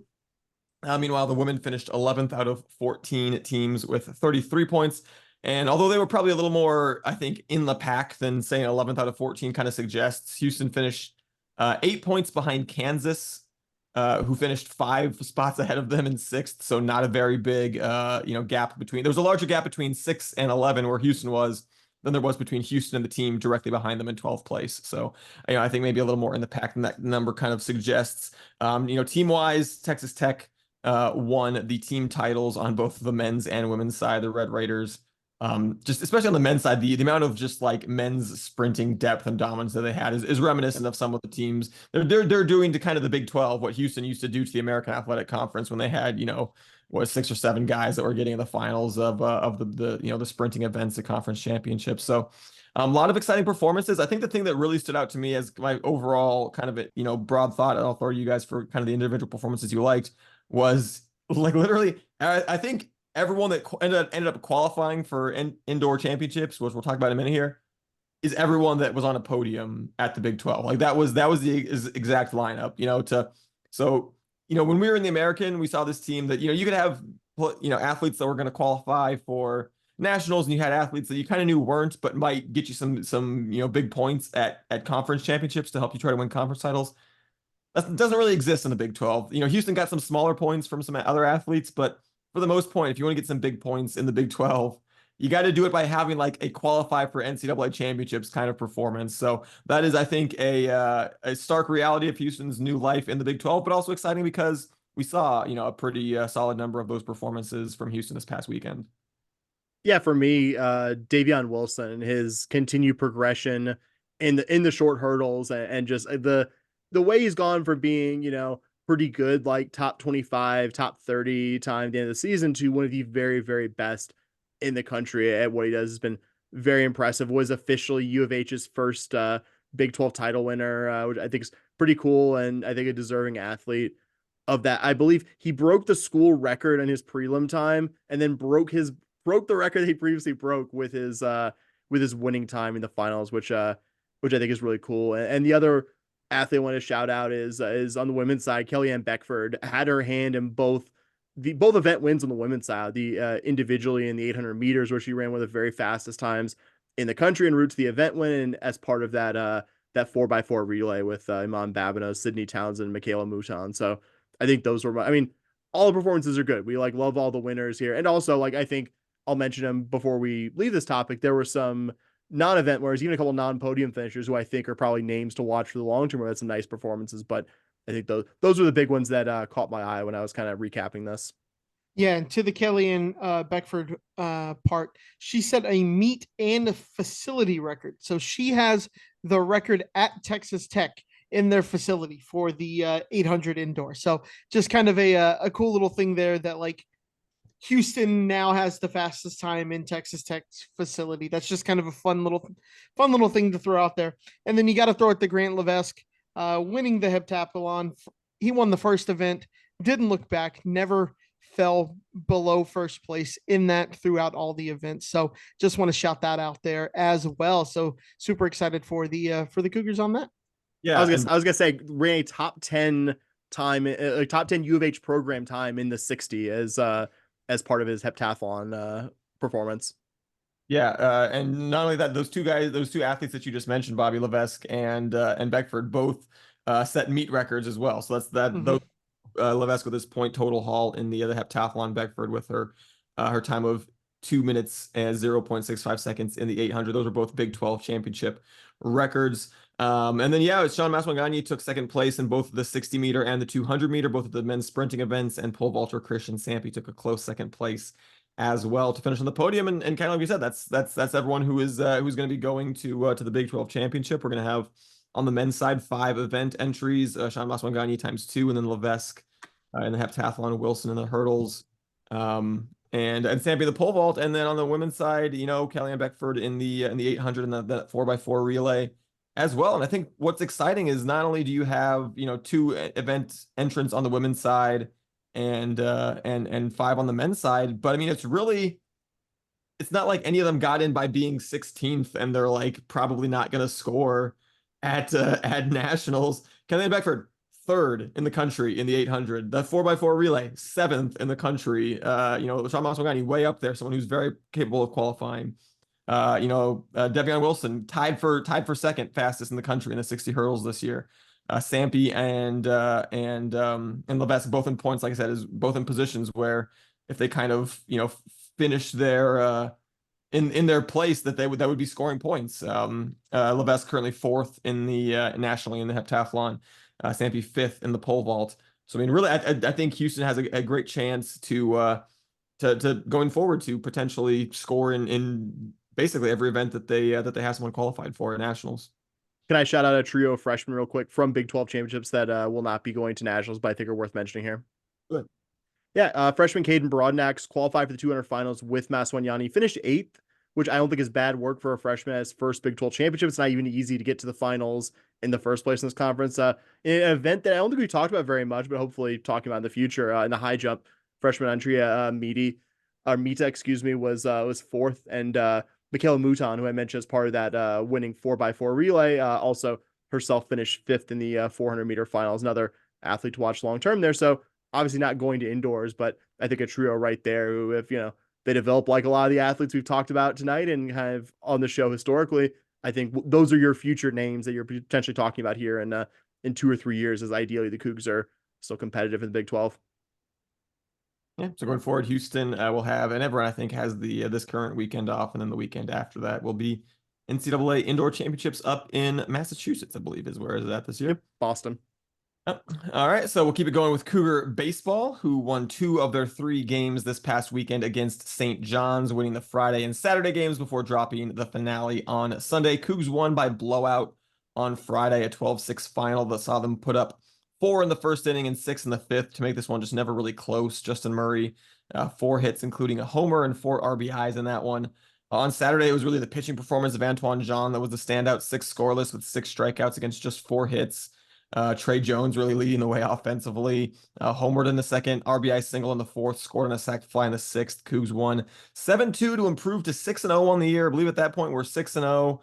Meanwhile, the women finished 11th out of 14 teams with 33 points. And although they were probably a little more, I think, in the pack than saying 11th out of 14 kind of suggests, Houston finished 8 points behind Kansas, who finished 5 spots ahead of them in 6th. So not a very big, gap between. There was a larger gap between 6 and 11 where Houston was than there was between Houston and the team directly behind them in 12th place. So, I think maybe a little more in the pack than that number kind of suggests. Team-wise, Texas Tech won the team titles on both the men's and women's side. The Red Raiders, just especially on the men's side, the amount of just like men's sprinting depth and dominance that they had is reminiscent of some of the teams they're doing to kind of the Big 12, what Houston used to do to the American Athletic Conference when they had 6 or 7 guys that were getting in the finals of the sprinting events, the conference championships. So a lot of exciting performances. I think the thing that really stood out to me as my overall kind of broad thought, and I'll throw you guys for kind of the individual performances you liked, was like literally I think everyone that ended up qualifying for indoor championships, which we'll talk about in a minute here, is everyone that was on a podium at the Big 12. Like that was the exact lineup, when we were in the American, we saw this team that, you could have, athletes that were going to qualify for nationals, and you had athletes that you kind of knew weren't, but might get you some big points at conference championships to help you try to win conference titles. That doesn't really exist in the Big 12. Houston got some smaller points from some other athletes, but for the most part, if you want to get some big points in the Big 12, you got to do it by having like a qualify for NCAA championships kind of performance. So that is, I think, a stark reality of Houston's new life in the Big 12, but also exciting because we saw, a pretty solid number of those performances from Houston this past weekend. Yeah, for me, Davion Wilson and his continued progression in the short hurdles and just the way he's gone from being, pretty good, like top 25, top 30 time at the end of the season, to one of the very, very best in the country at what he does has been very impressive. Was officially U of H's first Big 12 title winner, which I think is pretty cool, and I think a deserving athlete of that. I believe he broke the school record in his prelim time, and then broke the record that he previously broke with his winning time in the finals, which I think is really cool. And the other athlete I want to shout out is on the women's side. Kellyanne Beckford had her hand in both event wins on the women's side, the individually in the 800 meters, where she ran one of the very fastest times in the country en route to the event win, and as part of that 4x4 relay with Iman Babino, Sydney Townsend, Michaela Mouton. So I think those were all the performances are good. We love all the winners here, and also I think I'll mention them before we leave this topic. There were some non-event winners, even a couple non-podium finishers who I think are probably names to watch for the long term, where had some nice performances. But I think those were the big ones that caught my eye when I was kind of recapping this. Yeah, and to the Kellyanne Beckford part, she set a meet and a facility record. So she has the record at Texas Tech in their facility for the 800 indoor. So just kind of a cool little thing there that like Houston now has the fastest time in Texas Tech's facility. That's just kind of a fun little thing to throw out there. And then you got to throw it to Grant Levesque, winning the heptathlon. He won the first event, didn't look back, never fell below first place in that throughout all the events. So just want to shout that out there as well. So super excited for the Cougars on that. I Yeah, was gonna say ran a top 10 time, top 10 U of H program time in the 60 as part of his heptathlon performance. yeah, and not only that, those two athletes that you just mentioned, Bobby Levesque and Beckford, both set meet records as well. So those Levesque with his point total haul in the heptathlon, Beckford with her time of 2 minutes and 0.65 seconds in the 800. Those are both Big 12 championship records. And then Sean Maswangani took second place in both the 60 meter and the 200 meter, both of the men's sprinting events, and pole vaulter Christian Sampy took a close second place as well to finish on the podium. And kind of like you said, that's everyone who's going to be going to the Big 12 championship. We're going to have on the men's side 5 event entries, Sean Maswangani times 2, and then Levesque in the heptathlon, Wilson in the hurdles, and Sampy the pole vault. And then on the women's side, Kellyanne Beckford in the 800 and the 4x4 relay as well. And I think what's exciting is not only do you have 2 event entrants on the women's side and 5 on the men's side, but I mean it's not like any of them got in by being 16th and they're like probably not going to score at nationals. Kellyanne Beckford 3rd in the country in the 800, the 4x4 relay 7th in the country. Sean Maswangani way up there, someone who's very capable of qualifying. Devion Wilson tied for second fastest in the country in the 60 hurdles this year. Sampy and Levesque both in points, like I said, is both in positions where if they kind of finish their in their place that would be scoring points. Levesque currently 4th in the nationally in the heptathlon. Sampy 5th in the pole vault. So I mean, really, I think Houston has a great chance to going forward to potentially score in basically every event that they have someone qualified for at nationals. Can I shout out a trio of freshmen real quick from Big 12 championships that will not be going to nationals, but I think are worth mentioning here? Good. Yeah, freshman Caden Broadnax qualified for the 200 finals with Maswanyani, finished 8th, which I don't think is bad work for a freshman as first Big 12 championship. It's not even easy to get to the finals in the first place in this conference. An event that I don't think we talked about very much, but hopefully talking about in the future. In the high jump, freshman Andrea Mita, was 4th, and Michaela Mouton, who I mentioned as part of that winning 4x4 relay, also herself finished 5th in the 400 meter finals. Another athlete to watch long term there. So obviously not going to indoors, but I think a trio right there who, if they develop like a lot of the athletes we've talked about tonight and kind of on the show historically, I think those are your future names that you're potentially talking about here in 2 or 3 years, as ideally the Cougs are still competitive in the Big 12. Yeah, so going forward, Houston will have, and everyone I think has this current weekend off, and then the weekend after that will be NCAA indoor championships up in Massachusetts, I believe is where is that this year? Yep, Boston. Oh, all right, so we'll keep it going with Cougar baseball, who won 2 of their 3 games this past weekend against St. John's, winning the Friday and Saturday games before dropping the finale on Sunday. Cougs won by blowout on Friday, a 12-6 final that saw them put up 4 in the first inning and 6 in the 5th to make this one just never really close. Justin Murray, 4 hits, including a homer and 4 RBIs in that one. On Saturday, it was really the pitching performance of Antoine Jean that was the standout, 6 scoreless with 6 strikeouts against just 4 hits. Trey Jones really leading the way offensively. Homered in the 2nd, RBI single in the 4th, scored on a sac fly in the 6th. Cougs won 7-2 to improve to 6-0 on the year. I believe at that point we're 6-0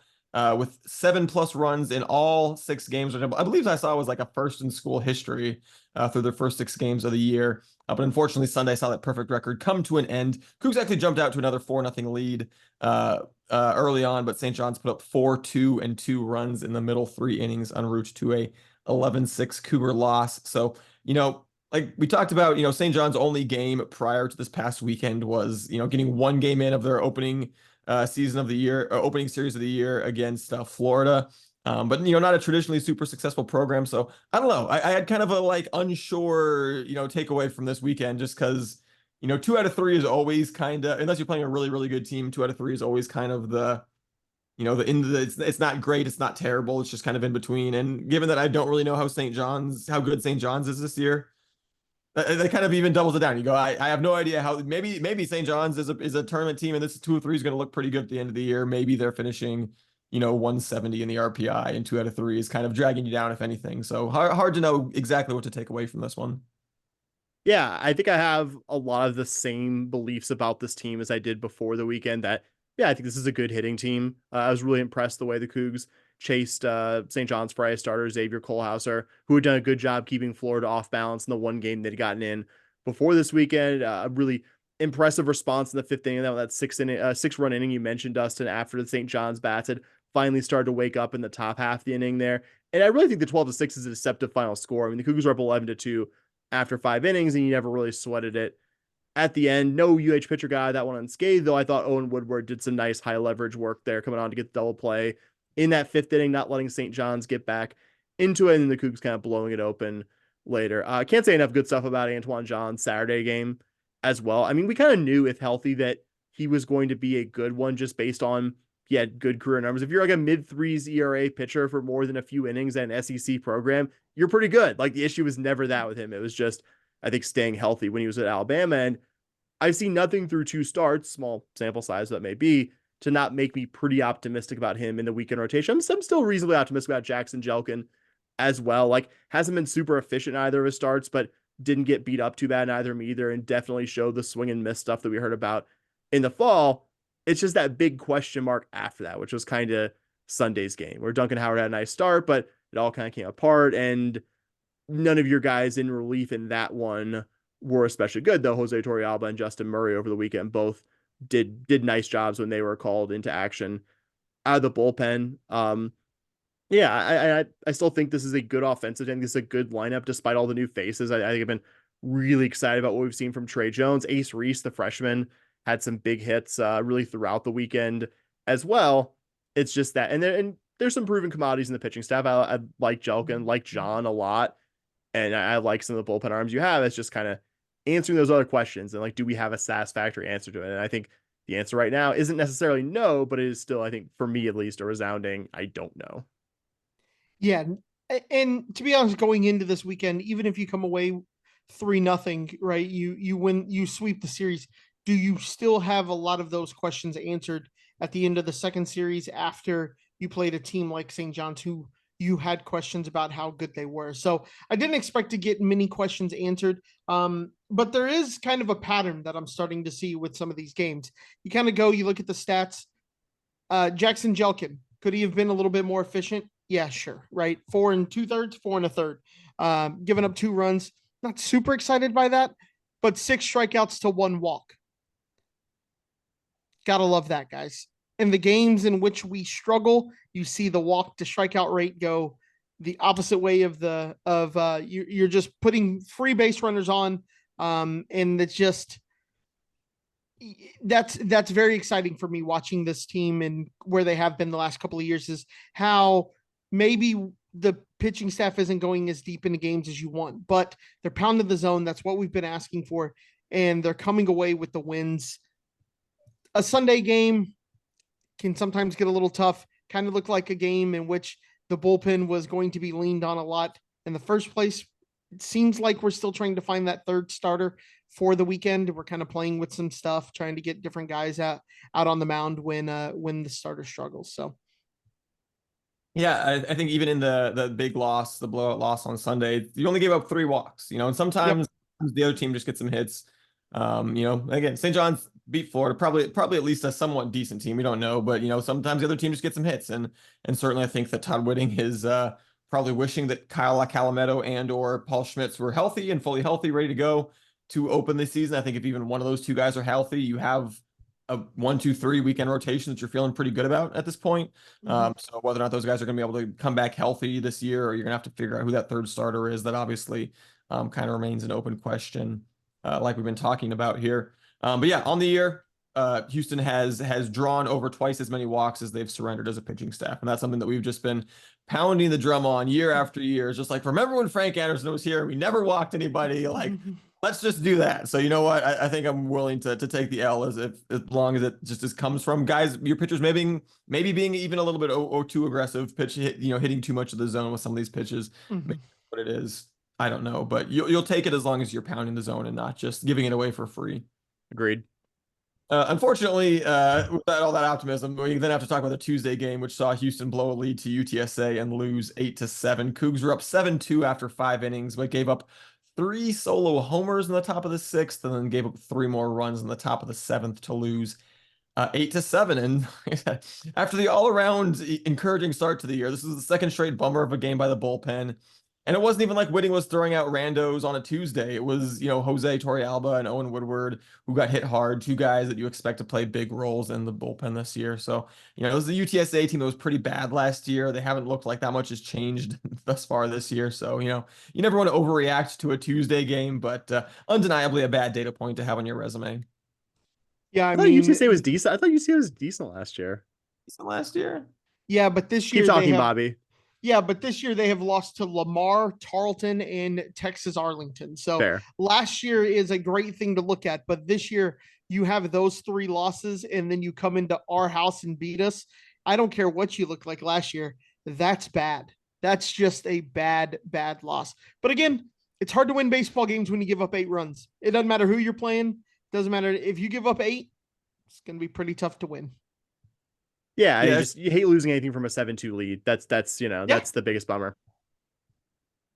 with 7+ runs in all 6 games, which I believe I saw was like a first in school history through their first 6 games of the year. But unfortunately, Sunday saw that perfect record come to an end. Cougs actually jumped out to another 4-0 lead early on, but St. John's put up 4, 2, and 2 runs in the middle 3 innings en route to a 11-6 Cougar loss. So, like we talked about, St. John's only game prior to this past weekend was, getting 1 game in of their opening season of the year, opening series of the year against Florida. But not a traditionally super successful program. So I don't know. I had kind of a like unsure, takeaway from this weekend just because, 2 out of 3 is always kind of, unless you're playing a really, really good team, 2 out of 3 is always kind of it's not great, it's not terrible, it's just kind of in between. And given that I don't really know how good St. John's is this year, that kind of even doubles it down. You go, I have no idea how. Maybe St. John's is a tournament team, and this 2 or 3 is going to look pretty good at the end of the year. Maybe they're finishing, 170 in the RPI, and 2 out of 3 is kind of dragging you down, if anything. So hard to know exactly what to take away from this one. Yeah, I think I have a lot of the same beliefs about this team as I did before the weekend. That yeah, I think this is a good hitting team. I was really impressed the way the Cougs chased St. John's Fry starter Xavier Kohlhauser, who had done a good job keeping Florida off balance in the one game they'd gotten in before this weekend. A really impressive response in the fifth inning. That 6 run inning you mentioned, Dustin, after the St. John's bats had finally started to wake up in the top half of the inning there. And I really think the 12-6 is a deceptive final score. I mean, the Cougars are up 11-2 after 5 innings, and you never really sweated it at the end. No UH pitcher guy that one unscathed, though I thought Owen Woodward did some nice high leverage work there, coming on to get the double play in that fifth inning, not letting St. John's get back into it, and the Cougs kind of blowing it open later. I can't say enough good stuff about Antoine John's Saturday game as well. I mean, we kind of knew if healthy that he was going to be a good one just based on he had good career numbers. If you're like a mid-threes ERA pitcher for more than a few innings at an SEC program, you're pretty good. Like the issue was never that with him. It was just, I think, staying healthy when he was at Alabama. And I've seen nothing through 2 starts, small sample size that may be, to not make me pretty optimistic about him in the weekend rotation. I'm still reasonably optimistic about Jackson Jelkin as well. Like, hasn't been super efficient in either of his starts, but didn't get beat up too bad in either of them either, and definitely showed the swing and miss stuff that we heard about in the fall. It's just that big question mark after that, which was kind of Sunday's game, where Duncan Howard had a nice start, but it all kind of came apart, and none of your guys in relief in that one were especially good, though Jose Torrealba and Justin Murray over the weekend both did nice jobs when they were called into action out of the bullpen. Yeah, I still think this is a good offensive. I think this is a good lineup despite all the new faces. I think I've been really excited about what we've seen from Trey Jones. Ace Reese, the freshman, had some big hits really throughout the weekend as well. It's just that, and there's some proven commodities in the pitching staff. I like Jelkin, like John a lot, and I like some of the bullpen arms you have. It's just kind of answering those other questions and like, do we have a satisfactory answer to it? And I think the answer right now isn't necessarily no, but it is still, I think, for me at least, a resounding I don't know. Yeah. And to be honest, going into this weekend, even if you come away 3-0, right? You win, you sweep the series. Do you still have a lot of those questions answered at the end of the second series after you played a team like St. John's who you had questions about how good they were? So I didn't expect to get many questions answered. But there is kind of a pattern that I'm starting to see with some of these games. You kind of go, you look at the stats. Jackson Jelkin, could he have been a little bit more efficient? Yeah, sure. Right. 4 2/3, 4 1/3. Giving up 2 runs. Not super excited by that, but 6 strikeouts to 1 walk. Gotta love that, guys. In the games in which we struggle, you see the walk to strikeout rate go the opposite way of you're just putting free base runners on. And it's just that's very exciting for me watching this team and where they have been the last couple of years is how maybe the pitching staff isn't going as deep into games as you want, but they're pounding the zone. That's what we've been asking for. And they're coming away with the wins. A Sunday game can sometimes get a little tough, kind of looked like a game in which the bullpen was going to be leaned on a lot in the first place. It seems like we're still trying to find that third starter for the weekend. We're kind of playing with some stuff, trying to get different guys out on the mound when the starter struggles. So Yeah, I think even in the big loss, the blowout loss on Sunday, you only gave up 3 walks, and sometimes the other team just gets some hits. Again, St. John's beat Florida, probably at least a somewhat decent team. We don't know, but sometimes the other team just gets some hits, and certainly I think that Todd Whitting is probably wishing that Kyle Calametto and or Paul Schmitz were healthy and fully healthy, ready to go to open the season. I think if even one of those two guys are healthy, you have a 1, 2, 3 weekend rotation that you're feeling pretty good about at this point. So whether or not those guys are going to be able to come back healthy this year, or you're going to have to figure out who that third starter is, that obviously kind of remains an open question, like we've been talking about here. But yeah, on the year, Houston has drawn over twice as many walks as they've surrendered as a pitching staff, and that's something that we've just been pounding the drum on year after year. It's just like, remember when Frank Anderson was here? We never walked anybody. Like, let's just do that. So you know what? I think I'm willing to take the L as long as it just comes from guys, your pitchers maybe being even a little bit too aggressive, hitting too much of the zone with some of these pitches. Maybe what it is, I don't know, but you'll take it as long as you're pounding the zone and not just giving it away for free. Agreed. Unfortunately, with all that optimism, we then have to talk about the Tuesday game, which saw Houston blow a lead to UTSA and lose 8-7. Cougs were up 7-2 after 5 innings, but gave up 3 solo homers in the top of the 6th, and then gave up 3 more runs in the top of the 7th to lose 8-7. And after the all-around encouraging start to the year, this is the second straight bummer of a game by the bullpen. And it wasn't even like Whitting was throwing out randos on a Tuesday. It was, Jose Torrealba and Owen Woodward who got hit hard, 2 guys that you expect to play big roles in the bullpen this year. So, it was the UTSA team that was pretty bad last year. They haven't looked like that much has changed thus far this year. So, you never want to overreact to a Tuesday game, but undeniably a bad data point to have on your resume. Yeah, I thought UTSA was decent. I thought UTSA was decent last year. Decent last year? Yeah, but this year Keep talking, Bobby. Yeah, but this year they have lost to Lamar, Tarleton, and Texas Arlington. So Fair. Last year is a great thing to look at, but this year you have those 3 losses and then you come into our house and beat us. I don't care what you look like last year. That's bad. That's just a bad loss. But again, it's hard to win baseball games when you give up 8 runs. It doesn't matter who you're playing. It doesn't matter if you give up 8, it's going to be pretty tough to win. Yeah, you hate losing anything from a 7-2 lead. That's that's the biggest bummer.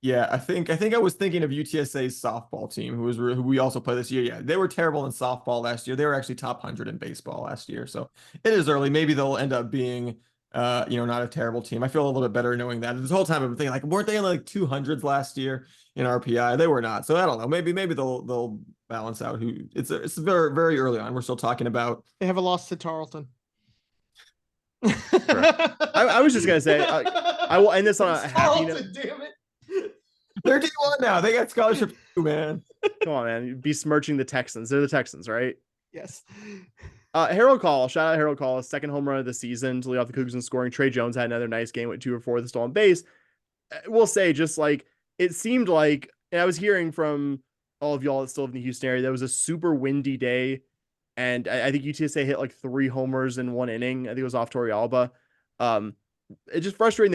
Yeah, I think I was thinking of UTSA's softball team, who we also play this year. Yeah, they were terrible in softball last year. They were actually top 100 in baseball last year. So it is early. Maybe they'll end up being not a terrible team. I feel a little bit better knowing that. This whole time I've been thinking, like, weren't they in like 200s last year in RPI? They were not. So I don't know. Maybe they'll balance out. It's very, very early on. We're still talking about. They have a loss to Tarleton. I was just gonna say I will end this on a happy note. Damn it. They're D1 now. They got scholarship too, man. Come on, man. You'd be smirching the Texans. They're the Texans, right? Yes. Harold Call. Shout out Harold Call. 2nd home run of the season to lead off the Cougars in scoring. Trey Jones had another nice game with 2 or 4 with the stolen base. We'll say, just like it seemed like, and I was hearing from all of y'all that still live in the Houston area, that was a super windy day. And I think UTSA hit like 3 homers in 1 inning. I think it was off Torrealba. It's just frustrating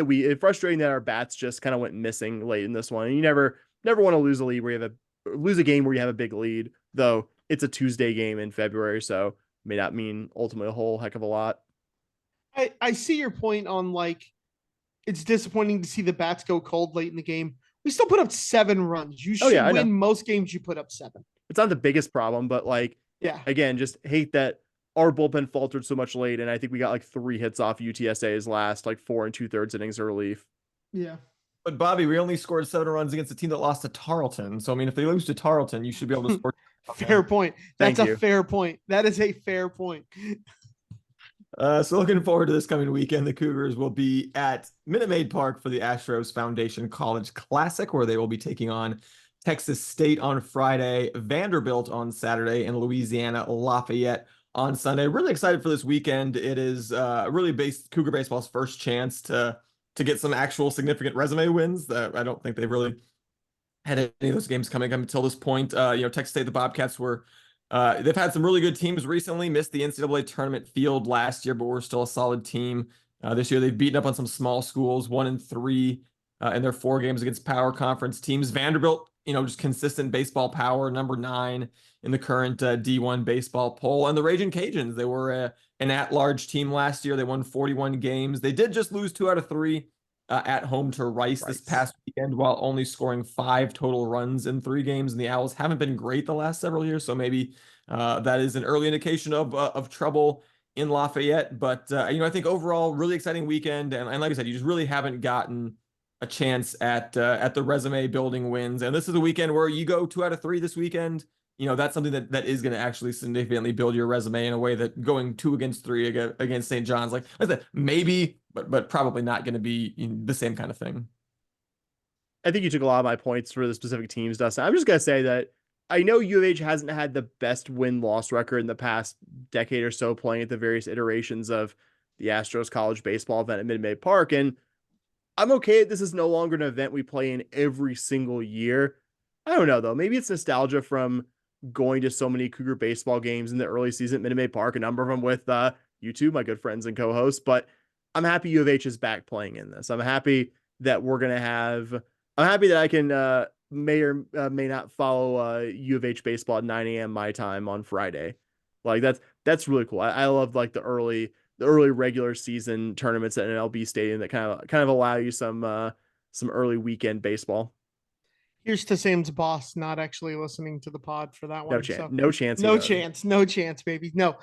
that our bats just kind of went missing late in this one. And you never want to lose a lead where you have lose a game where you have a big lead, though it's a Tuesday game in February, so may not mean ultimately a whole heck of a lot. I see your point on, like, it's disappointing to see the bats go cold late in the game. We still put up 7 runs. You should win most games you put up 7. It's not the biggest problem, but again, just hate that our bullpen faltered so much late, and I think we got like 3 hits off UTSA's last 4 2/3 innings of relief. Yeah. But Bobby, we only scored 7 runs against a team that lost to Tarleton. So I mean, if they lose to Tarleton, you should be able to score. Fair point. That's a fair point. That is a fair point. So looking forward to this coming weekend. The Cougars will be at Minute Maid Park for the Astros Foundation College Classic, where they will be taking on Texas State on Friday, Vanderbilt on Saturday, and Louisiana Lafayette on Sunday. Really excited for this weekend. It is really Cougar baseball's first chance to get some actual significant resume wins. That I don't think they've really had any of those games coming up until this point. Texas State, the Bobcats were they've had some really good teams recently. Missed the NCAA tournament field last year, but we're still a solid team. This year they've beaten up on some small schools, 1-3 in their 4 games against power conference teams. Vanderbilt, just consistent baseball power, number 9 in the current D1 baseball poll. And the Raging Cajuns, they were an at-large team last year. They won 41 games. They did just lose 2 out of 3 at home to Rice this past weekend, while only scoring 5 total runs in 3 games. And the Owls haven't been great the last several years, so maybe that is an early indication of trouble in Lafayette. But I think overall, really exciting weekend. And like I said, you just really haven't gotten a chance at the resume building wins. And this is a weekend where you go 2 out of 3 this weekend. That's something that is going to actually significantly build your resume in a way that going 2 against 3 against St. John's, like I said, maybe, but probably not going to be the same kind of thing. I think you took a lot of my points for the specific teams, Dustin. I'm just going to say that I know U of H hasn't had the best win-loss record in the past decade or so, playing at the various iterations of the Astros college baseball event at Minute Maid Park. And I'm okay. This is no longer an event we play in every single year. I don't know though. Maybe it's nostalgia from going to so many Cougar baseball games in the early season at Minute Maid Park, a number of them with you two, my good friends and co-hosts. But I'm happy U of H is back playing in this. I'm happy that we're gonna have. I'm happy that I can may or may not follow U of H baseball at 9 a.m. my time on Friday. Like that's really cool. I love like the early regular season tournaments at an LB stadium that kind of allow you some early weekend baseball. Here's to Sam's boss not actually listening to the pod for that No one. chance. So No chance. no chance. No chance, baby. No.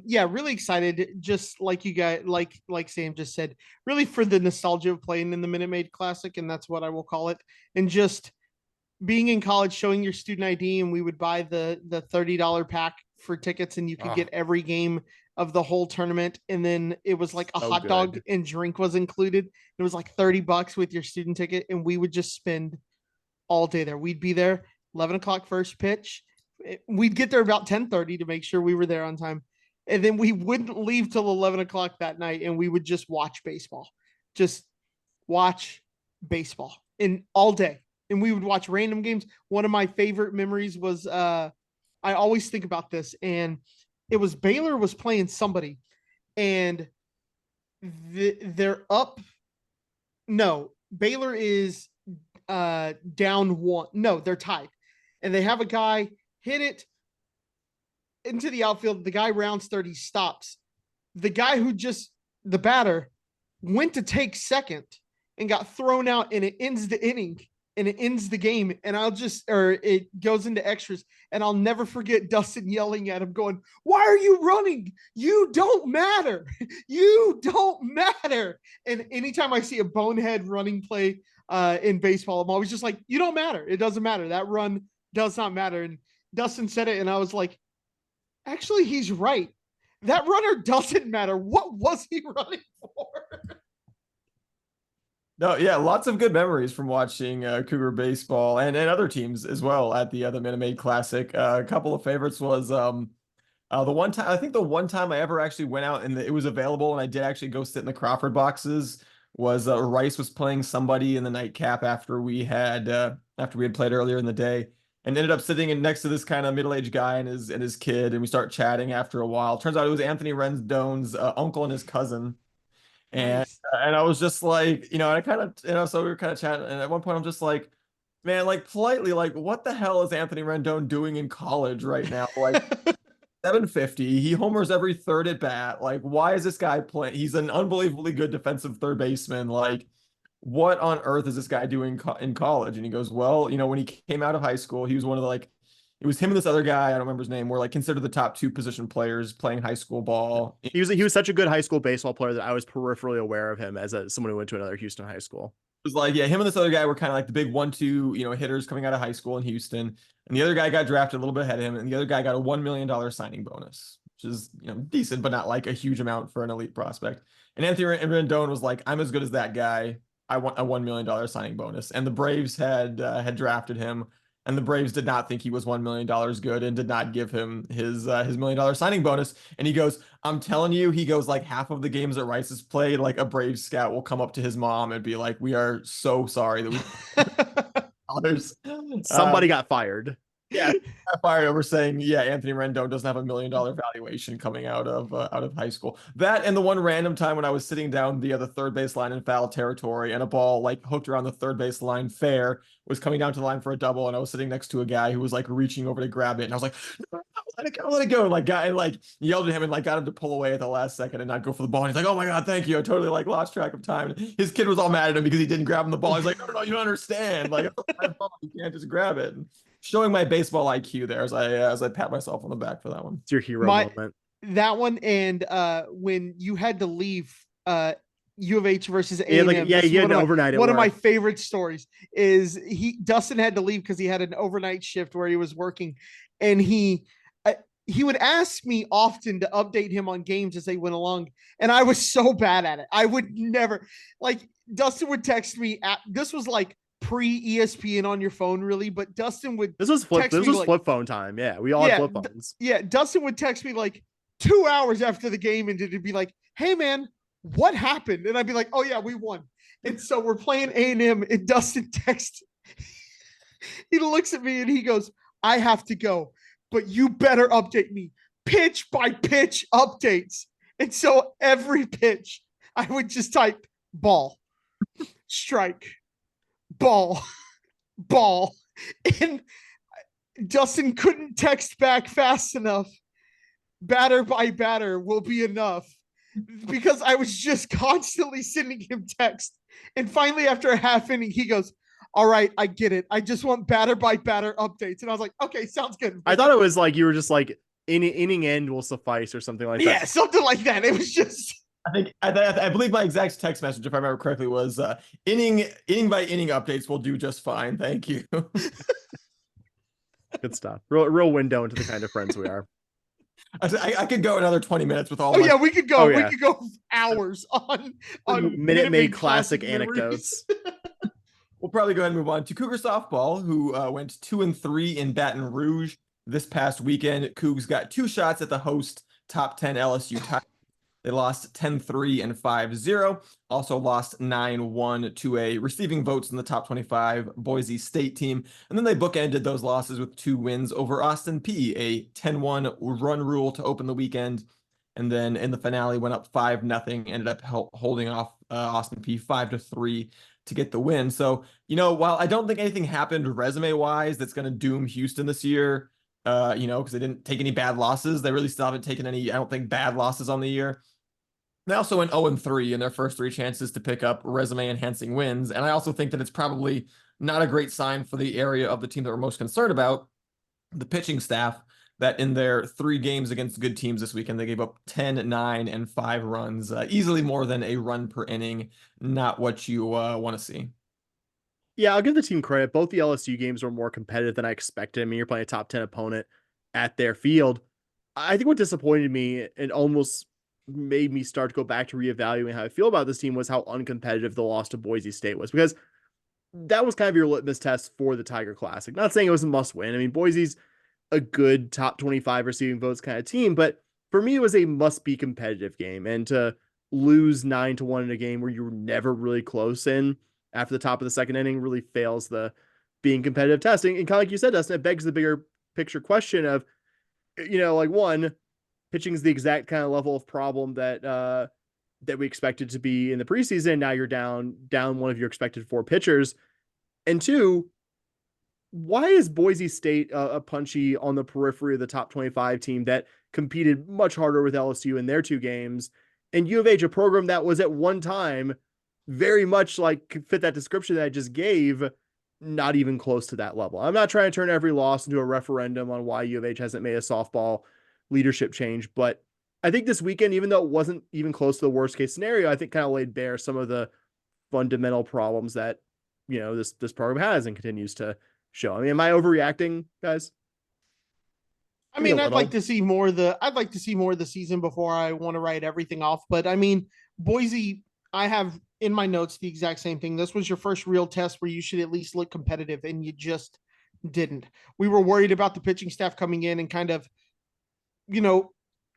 Yeah, really excited. Just like you guys, like Sam just said, really for the nostalgia of playing in the Minute Maid Classic, and that's what I will call it. And just being in college, showing your student ID, and we would buy the $30 pack for tickets, and you could get every game of the whole tournament. And then it was like a hot dog and drink was included. It was like $30 with your student ticket, and we would just spend all day there. We'd be there 11 o'clock first pitch. We'd get there about 10:30 to make sure we were there on time. And then we wouldn't leave till 11 o'clock that night. And we would just watch baseball, just watch baseball in all day. And we would watch random games. One of my favorite memories was, I always think about this, and it was Baylor was playing somebody, and they're up. No, Baylor is down one. No, they're tied. And they have a guy hit it into the outfield. The guy rounds third, he stops. The guy who the batter went to take second and got thrown out, and it ends the inning and it ends the game. And it goes into extras. And I'll never forget Dustin yelling at him, going, "Why are you running? You don't matter. You don't matter." And anytime I see a bonehead running play in baseball, I'm always just like, "You don't matter. It doesn't matter. That run does not matter." And Dustin said it, and I was like, actually, he's right. That runner doesn't matter. What was he running for? No, yeah, lots of good memories from watching Cougar baseball and other teams as well at the Minute Maid Classic. A couple of favorites was the one time, I think the one time I ever actually went out and it was available and I did actually go sit in the Crawford boxes was Rice was playing somebody in the nightcap after we had played earlier in the day, and ended up sitting in next to this kind of middle-aged guy and his kid, and we start chatting after a while. Turns out it was Anthony Rendone's uncle and his cousin. And Nice. and I was just like, and I kind of, so we were kind of chatting, and at one point I'm just like, man, like politely, like, what the hell is Anthony Rendone doing in college right now? Like 750, he homers every third at bat. Like, why is this guy playing? He's an unbelievably good defensive third baseman. Like, what on earth is this guy doing in college? And he goes, well, when he came out of high school, he was one of the it was him and this other guy, I don't remember his name, were like considered the top two position players playing high school ball. He was such a good high school baseball player that I was peripherally aware of him as someone who went to another Houston high school. It was like, yeah, him and this other guy were kind of like the big 1-2, hitters coming out of high school in Houston. And the other guy got drafted a little bit ahead of him, and the other guy got a $1 million signing bonus, which is, decent, but not like a huge amount for an elite prospect. And Anthony Rendon was like, I'm as good as that guy. I want a $1 million signing bonus. And the Braves had drafted him, and the Braves did not think he was $1 million good and did not give him his $1 million signing bonus. And he goes, I'm telling you, he goes, like, half of the games that Rice has played, like a Braves scout will come up to his mom and be like, we are so sorry that we Somebody got fired. Yeah, fired over saying, yeah, Anthony Rendon doesn't have $1 million valuation coming out of high school. That, and the one random time when I was sitting down the third base line in foul territory and a ball like hooked around the third base line fair was coming down to the line for a double, and I was sitting next to a guy who was like reaching over to grab it, and I was like, no, let it go, and like guy and like yelled at him and like got him to pull away at the last second and not go for the ball. And he's like, oh my god, thank you. I totally like lost track of time. And his kid was all mad at him because he didn't grab him the ball. He's like, no, you don't understand. Like, you can't just grab it. And showing my baseball IQ there as I pat myself on the back for that one. It's your hero moment. That one, and when you had to leave U of H versus A&M. He had an overnight. One of my favorite stories is Dustin had to leave because he had an overnight shift where he was working, and he would ask me often to update him on games as they went along, and I was so bad at it. I would never, like, Dustin would text me this was like pre-ESPN on your phone, really, but Dustin would This was flip phone time. Yeah, we all had flip phones. Dustin would text me like 2 hours after the game and it'd be like, "Hey man, what happened?" And I'd be like, "Oh yeah, we won." And so we're playing A&M and Dustin texts. He looks at me and he goes, "I have to go, but you better update me. Pitch by pitch updates." And so every pitch, I would just type ball, strike, ball, ball. And Dustin couldn't text back fast enough. Batter by batter will be enough, because I was just constantly sending him text. And finally, after a half inning, he goes, "All right, I get it. I just want batter by batter updates." And I was like, "Okay, sounds good." I thought it was like you were just like inning end will suffice or something like that. Yeah, something like that. It was just. I believe my exact text message, if I remember correctly, was inning by inning updates will do just fine. Thank you. Good stuff. Real window into the kind of friends we are. I could go another 20 minutes with all. Oh yeah, we could go. Oh, yeah. We could go hours on Minute Maid classic anecdotes. We'll probably go ahead and move on to Cougar softball, who went 2-3 in Baton Rouge this past weekend. Cougs got 2 shots at the host top 10 LSU tie. They lost 10-3 and 5-0. Also lost 9-1 to a receiving votes in the top 25 Boise State team. And then they bookended those losses with 2 wins over Austin Peay, a 10-1 run rule to open the weekend. And then in the finale went up 5-0, ended up holding off Austin Peay 5-3 to get the win. So, while I don't think anything happened resume-wise that's going to doom Houston this year, because they didn't take any bad losses. They really still haven't taken any, I don't think, bad losses on the year. They also went 0-3 in their first 3 chances to pick up resume-enhancing wins. And I also think that it's probably not a great sign for the area of the team that we're most concerned about, the pitching staff, that in their 3 games against good teams this weekend, they gave up 10, 9, and 5 runs, easily more than a run per inning. Not what you want to see. Yeah, I'll give the team credit. Both the LSU games were more competitive than I expected. I mean, you're playing a top 10 opponent at their field. I think what disappointed me and almost made me start to go back to reevaluating how I feel about this team was how uncompetitive the loss to Boise State was, because that was kind of your litmus test for the Tiger Classic. Not saying it was a must win. I mean, Boise's a good top 25 receiving votes kind of team, but for me, it was a must be competitive game. And to lose 9-1 in a game where you were never really close in after the top of the second inning really fails the being competitive testing. And kind of like you said, Dustin, it begs the bigger picture question of, like, one, pitching is the exact kind of level of problem that we expected to be in the preseason. Now you're down one of your expected 4 pitchers. And 2, why is Boise State a punchy on the periphery of the top 25 team that competed much harder with LSU in their 2 games, and U of H, a program that was at one time very much like fit that description that I just gave, not even close to that level? I'm not trying to turn every loss into a referendum on why U of H hasn't made a softball leadership change, but I think this weekend, even though it wasn't even close to the worst case scenario, I think kind of laid bare some of the fundamental problems that this program has and continues to show. I mean, am I overreacting, guys? I mean, I'd like to see more of the season before I want to write everything off. But I mean, Boise, I have in my notes the exact same thing. This was your first real test where you should at least look competitive, and you just didn't. We were worried about the pitching staff coming in and kind of,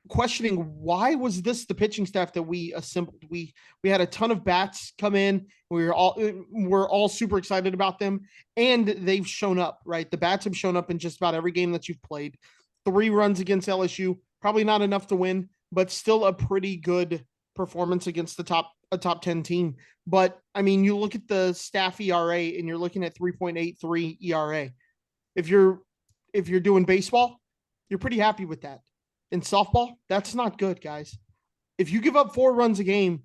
questioning why was this the pitching staff that we assembled. We had a ton of bats come in. We're all super excited about them, and they've shown up, right? The bats have shown up in just about every game that you've played. 3 runs against LSU, probably not enough to win, but still a pretty good performance against a top 10 team. But I mean, you look at the staff ERA and you're looking at 3.83 ERA. If you're doing baseball, you're pretty happy with that. In softball, that's not good, guys. If you give up 4 runs a game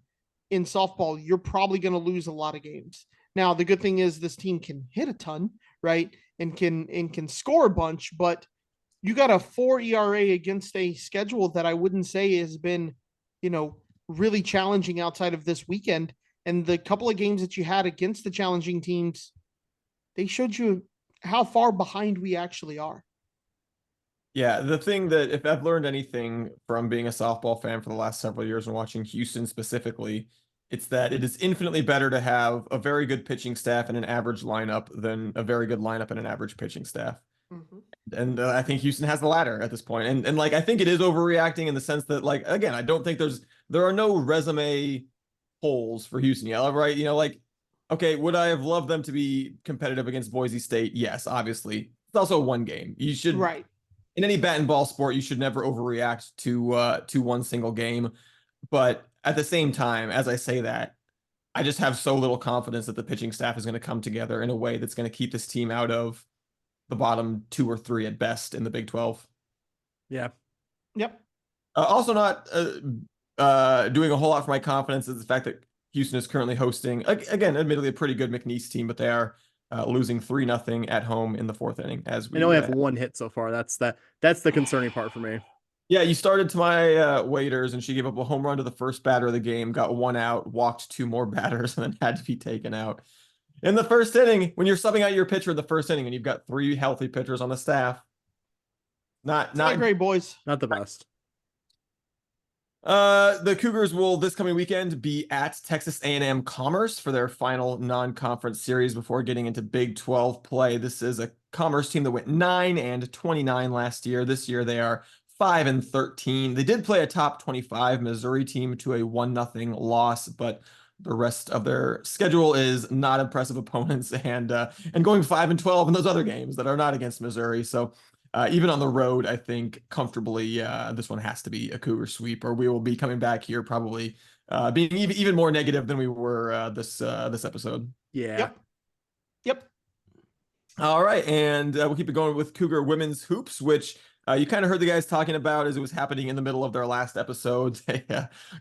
in softball, you're probably going to lose a lot of games. Now, the good thing is this team can hit a ton, right? And can score a bunch, but you got a 4 ERA against a schedule that I wouldn't say has been, really challenging outside of this weekend. And the couple of games that you had against the challenging teams, they showed you how far behind we actually are. Yeah, the thing that, if I've learned anything from being a softball fan for the last several years and watching Houston specifically, It's that it is infinitely better to have a very good pitching staff and an average lineup than a very good lineup and an average pitching staff. And I think Houston has the latter at this point. And like, I think it is overreacting in the sense that, like, again, I don't think there are no resume holes for Houston yet, right? Like, okay, would I have loved them to be competitive against Boise State? Yes, obviously. It's also one game. You should, Right. in any bat and ball sport, you should never overreact to one single game. But at the same time, as I say that, I just have so little confidence that the pitching staff is going to come together in a way that's going to keep this team out of the bottom 2 or 3 at best in the Big 12. Yeah. Yep. Also not doing a whole lot for my confidence is the fact that Houston is currently hosting, again, admittedly a pretty good McNeese team, but they are losing 3-0 at home in the 4th inning. As we only have one hit so far. That's the concerning part for me. Yeah, you started to my waiters, and she gave up a home run to the first batter of the game, got 1 out, walked 2 more batters, and then had to be taken out. In the first inning, when you're subbing out your pitcher in the first inning and you've got 3 healthy pitchers on the staff, not great, boys. Not the best. The Cougars will this coming weekend be at Texas A&M Commerce for their final non-conference series before getting into Big 12 play. This is a Commerce team that went 9-29 last year. This year they are 5-13. They did play a top 25 Missouri team to a 1-0 loss, but the rest of their schedule is not impressive opponents, and going 5-12 in those other games that are not against Missouri. So even on the road, I think comfortably this one has to be a Cougar sweep, or we will be coming back here probably being even more negative than we were this episode. Yeah. Yep. All right, and we'll keep it going with Cougar women's hoops, which you kind of heard the guys talking about as it was happening in the middle of their last episode. They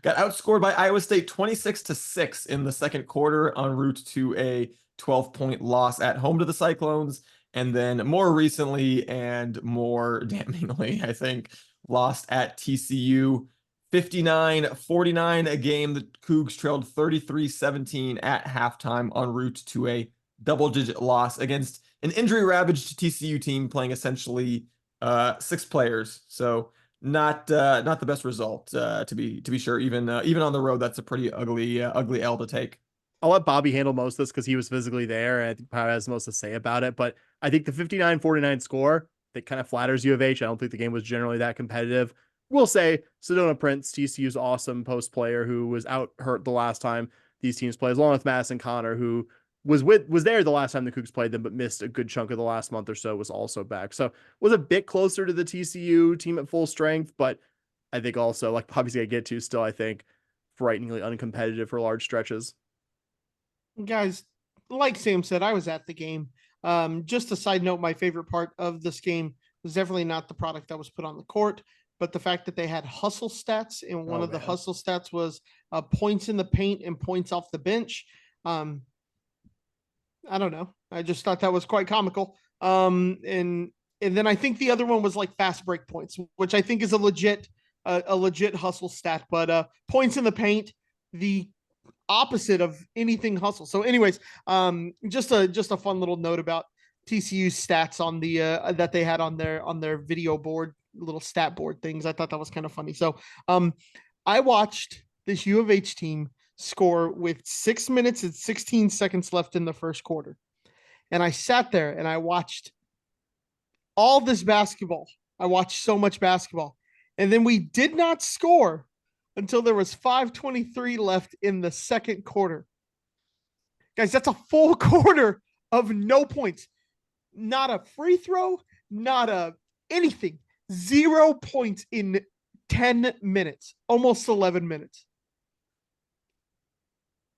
got outscored by Iowa State 26-6 in the second quarter en route to a 12-point loss at home to the Cyclones. And then more recently and more damningly, I think, lost at TCU 59-49, a game the Cougs trailed 33-17 at halftime en route to a double-digit loss against an injury-ravaged TCU team playing essentially 6 players. So not the best result to be sure. Even on the road, that's a pretty ugly L to take. I'll let Bobby handle most of this because he was physically there and I think probably has most to say about it. But I think the 59-49 score that kind of flatters U of H. I don't think the game was generally that competitive. We'll say Sedona Prince, TCU's awesome post player who was out hurt the last time these teams played, along with Madison Connor, who was there the last time the Cougs played them, but missed a good chunk of the last month or so, was also back. So was a bit closer to the TCU team at full strength, but I think also, like Bobby's gonna get to, still, I think, frighteningly uncompetitive for large stretches. Guys, like Sam said, I was at the game. Just a side note, my favorite part of this game was definitely not the product that was put on the court, but the fact that they had hustle stats, and one of the hustle stats was points in the paint and points off the bench. I don't know. I just thought that was quite comical. And then I think the other one was like fast break points, which I think is a legit hustle stat, but points in the paint, the opposite of anything hustle. So anyways, just a fun little note about TCU's stats on the that they had on their video board, little stat board things. I thought that was kind of funny. So I watched this U of H team score with 6 minutes and 16 seconds left in the first quarter. And I sat there and I watched all this basketball. I watched so much basketball. And then we did not score until there was 5:23 left in the second quarter. Guys, that's a full quarter of no points. Not a free throw, not a anything. 0 points in 10 minutes, almost 11 minutes.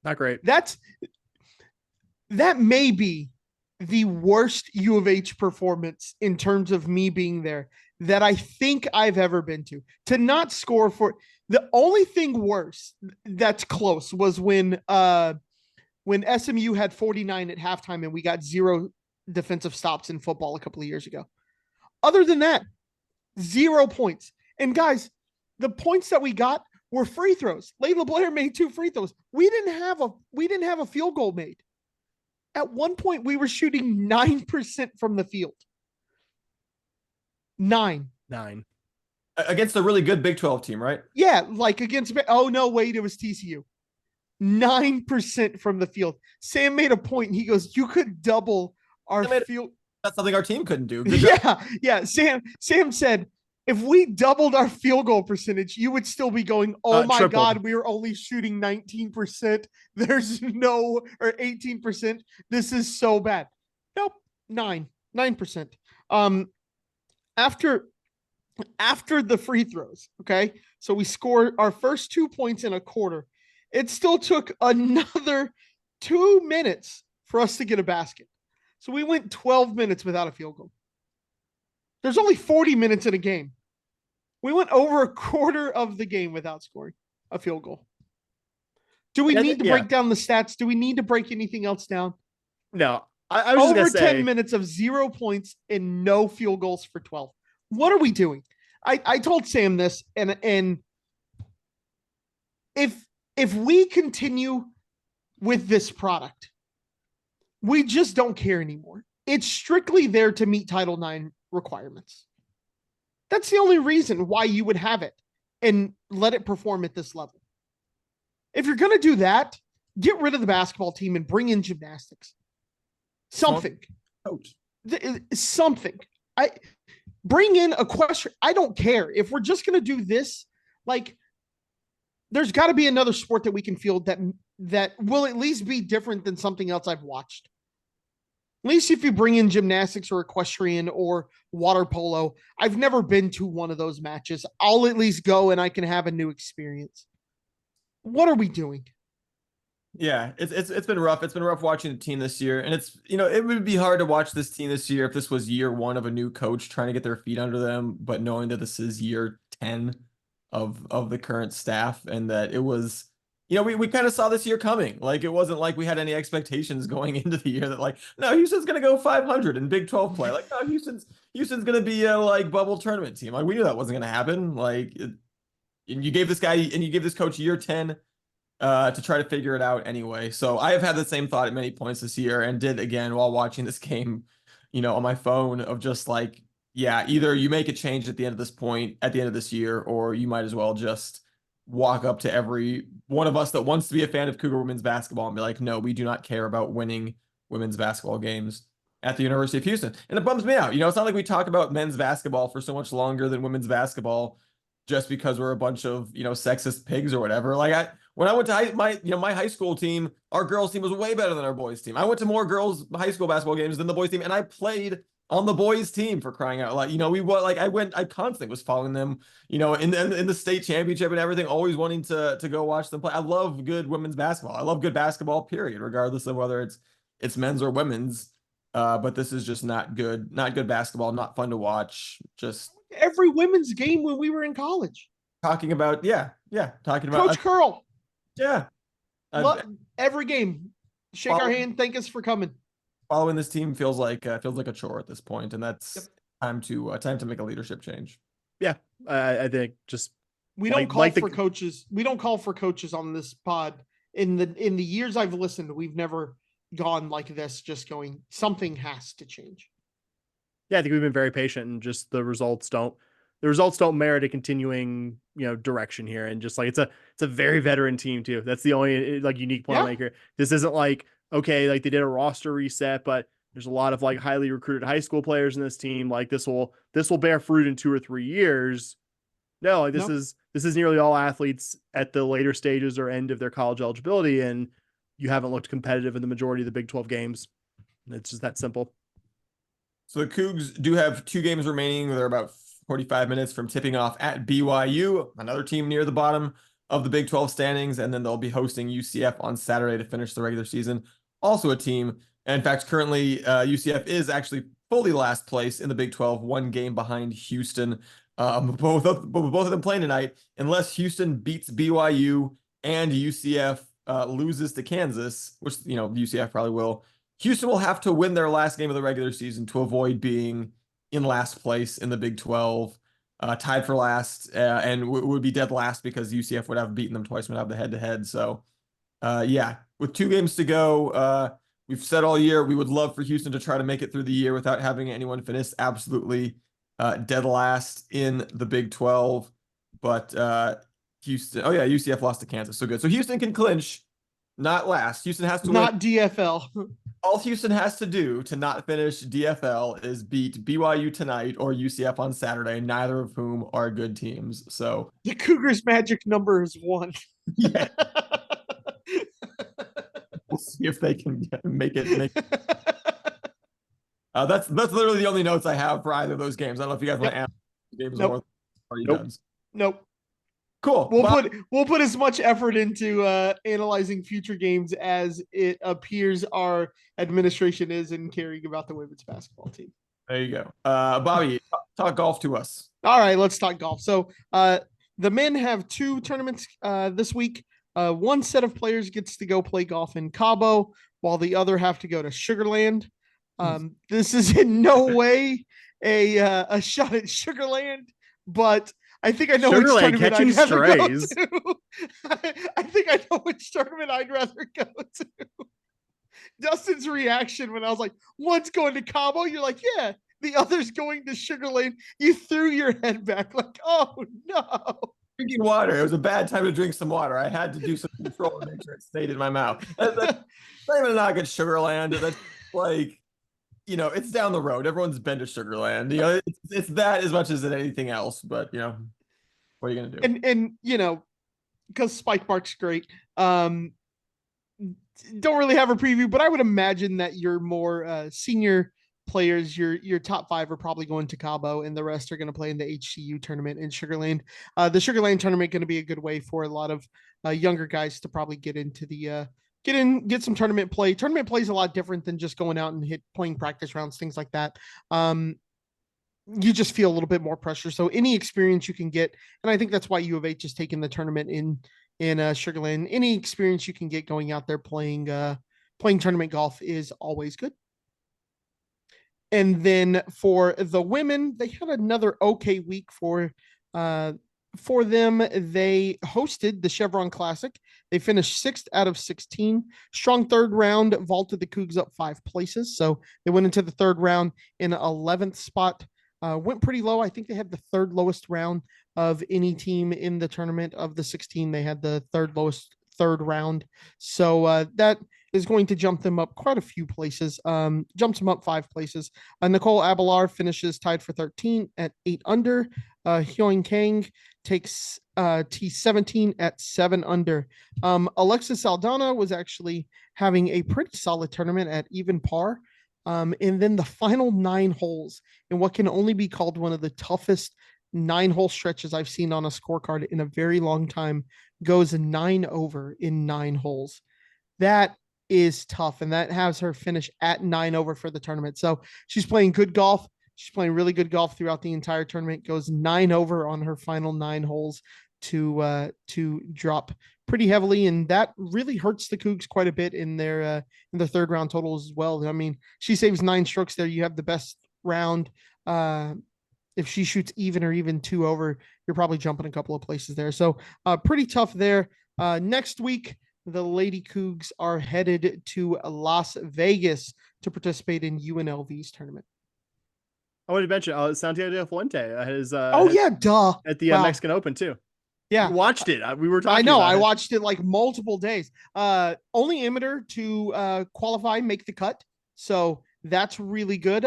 Not great. That may be the worst U of H performance in terms of me being there that I think I've ever been to. To not score for the only thing worse that's close was when SMU had 49 at halftime and we got 0 defensive stops in football a couple of years ago. Other than that, 0 points. And guys, the points that we got were free throws. Layla Blair made 2 free throws. We didn't have a field goal made. At one point, we were shooting 9% from the field. 9. Against a really good Big 12 team, right? Yeah, like against. Oh no, wait, it was TCU. 9% from the field. Sam made a point. He goes, you could double our field. That's something our team couldn't do. Good job. Yeah. Sam said, if we doubled our field goal percentage, you would still be going, oh my tripled. God, we are only shooting 19%. There's no, or 18%. This is so bad. Nope. 9%. After the free throws, okay? So we scored our first 2 points in a quarter. It still took another 2 minutes for us to get a basket. So we went 12 minutes without a field goal. There's only 40 minutes in a game. We went over a quarter of the game without scoring a field goal. Do we need to break down the stats? Do we need to break anything else down? No. I was over just gonna 10 minutes of 0 points and no field goals for 12. What are we doing? I told Sam this, and if we continue with this product, we just don't care anymore. It's strictly there to meet Title IX requirements. That's the only reason why you would have it and let it perform at this level. If you're going to do that, get rid of the basketball team and bring in gymnastics. Something. Coach. Something. Bring in equestrian. I don't care. If we're just going to do this, like, there's got to be another sport that we can field that will at least be different than something else I've watched. At least if you bring in gymnastics or equestrian or water polo, I've never been to one of those matches. I'll at least go and I can have a new experience. What are we doing? Yeah, it's been rough. It's been rough watching the team this year. And it's, it would be hard to watch this team this year if this was year 1 of a new coach trying to get their feet under them, but knowing that this is year 10 of the current staff, and that it was, we kind of saw this year coming. Like, it wasn't like we had any expectations going into the year that, like, no, Houston's going to go 500 in Big 12 play. Like, no, Houston's going to be a, like, bubble tournament team. Like, we knew that wasn't going to happen. Like, and you gave this coach year 10 to try to figure it out anyway. So I have had the same thought at many points this year, and did again while watching this game, on my phone, of just like, yeah, either you make a change at the end of this year, or you might as well just walk up to every one of us that wants to be a fan of Cougar women's basketball and be like, no, we do not care about winning women's basketball games at the University of Houston. And it bums me out. It's not like we talk about men's basketball for so much longer than women's basketball just because we're a bunch of, sexist pigs or whatever. Like, when I went to my high school team, our girls team was way better than our boys team. I went to more girls high school basketball games than the boys team, and I played on the boys team, for crying out loud. I constantly was following them, in the state championship and everything, always wanting to go watch them play. I love good women's basketball. I love good basketball, period, regardless of whether it's men's or women's. But this is just not good basketball, not fun to watch. Just every women's game when we were in college. Talking about Coach Curl. Yeah. Every game. Shake our hand. Thank us for coming. Following this team feels like a chore at this point, and that's time to make a leadership change. Yeah, I think just we don't call for coaches. We don't call for coaches on this pod. In the years I've listened, we've never gone like this. Just going, something has to change. Yeah, I think we've been very patient, and just the results don't merit a continuing, direction here. And just like, it's a very veteran team too. That's the only like unique point I'll make here. This isn't like, okay, like they did a roster reset, but there's a lot of like highly recruited high school players in this team. Like this will bear fruit in 2 or 3 years. No, like this is nearly all athletes at the later stages or end of their college eligibility, and you haven't looked competitive in the majority of the Big 12 games. It's just that simple. So the Cougs do have 2 games remaining. They're about 45 minutes from tipping off at BYU, another team near the bottom of the Big 12 standings, and then they'll be hosting UCF on Saturday to finish the regular season. Also a team, and in fact, currently UCF is actually fully last place in the Big 12, 1 game behind Houston. Both of them playing tonight. Unless Houston beats BYU and UCF loses to Kansas, which UCF probably will, Houston will have to win their last game of the regular season to avoid being in last place in the Big 12, tied for last, and would be dead last because UCF would have beaten them twice, would have the head-to-head. So, with 2 games to go, we've said all year we would love for Houston to try to make it through the year without having anyone finish absolutely dead last in the Big 12. But UCF lost to Kansas, so good. So Houston can clinch not last. Houston has to win. Not DFL. All Houston has to do to not finish DFL is beat BYU tonight or UCF on Saturday, neither of whom are good teams. So The Cougars' magic number is 1. yeah, we'll see if they can make it. That's literally the only notes I have for either of those games. I don't know if you guys want to ask games Nope. or are you Nope. done? Nope. Cool. We'll put as much effort into analyzing future games as it appears our administration is in caring about the women's basketball team. There you go. Bobby, talk golf to us. All right, let's talk golf. So the men have 2 tournaments this week. One set of players gets to go play golf in Cabo, while the other have to go to Sugarland. This is in no way a shot at Sugarland, but I think I know which Sugarland tournament catching I'd rather go strays. to. I think I know which tournament I'd rather go to. Dustin's reaction when I was like, one's going to Cabo, you're like, yeah, the other's going to Sugarland. You threw your head back like, oh no. Drinking water. It was a bad time to drink some water. I had to do some control to make sure it stayed in my mouth. That's not even a knock at Sugarland. That's like, you know, it's down the road. Everyone's been to Sugarland. You know, it's that as much as anything else. But you know, what are you gonna do? And you know, because Spike Park's great. Don't really have a preview, but I would imagine that your more senior players, your top 5 are probably going to Cabo, and the rest are going to play in the HCU tournament in Sugarland. The Sugarland tournament going to be a good way for a lot of younger guys to probably get into the get some tournament play. Tournament play is a lot different than just going out and playing practice rounds, things like that. You just feel a little bit more pressure. So any experience you can get, and I think that's why U of H is taking the tournament in Sugarland. Any experience you can get going out there playing tournament golf is always good. And then for the women, they had another okay week for them. They hosted the Chevron Classic. They finished 6th out of 16. Strong third round, vaulted the Cougs up 5 places. So they went into the third round in 11th spot. Went pretty low. I think they had the 3rd lowest round of any team in the tournament. Of the 16, they had the 3rd lowest third round. So that is going to jump them up quite a few places. Jumps them up 5 places. Nicole Abelar finishes tied for 13 at 8 under. Hyoing Kang takes T17 at 7 under. Alexis Saldana was actually having a pretty solid tournament at even par. And then the final 9 holes in what can only be called one of the toughest 9-hole stretches I've seen on a scorecard in a very long time goes 9 over in 9 holes. That is tough, and that has her finish at 9 over for the tournament. So she's playing good golf. She's playing really good golf throughout the entire tournament. Goes 9 over on her final 9 holes to drop pretty heavily, and that really hurts the Cougs quite a bit in their third round totals as well. I mean, she saves 9 strokes there. You have the best round. If she shoots even or even 2 over, you're probably jumping a couple of places there. So pretty tough there. Next week, the Lady Cougs are headed to Las Vegas to participate in UNLV's tournament. I wanted to mention Santiago de Fuente his yeah, duh. at the Mexican Open too. Yeah, you watched it. We were talking. I know. I watched it like multiple days. Only amateur to qualify, make the cut. So that's really good.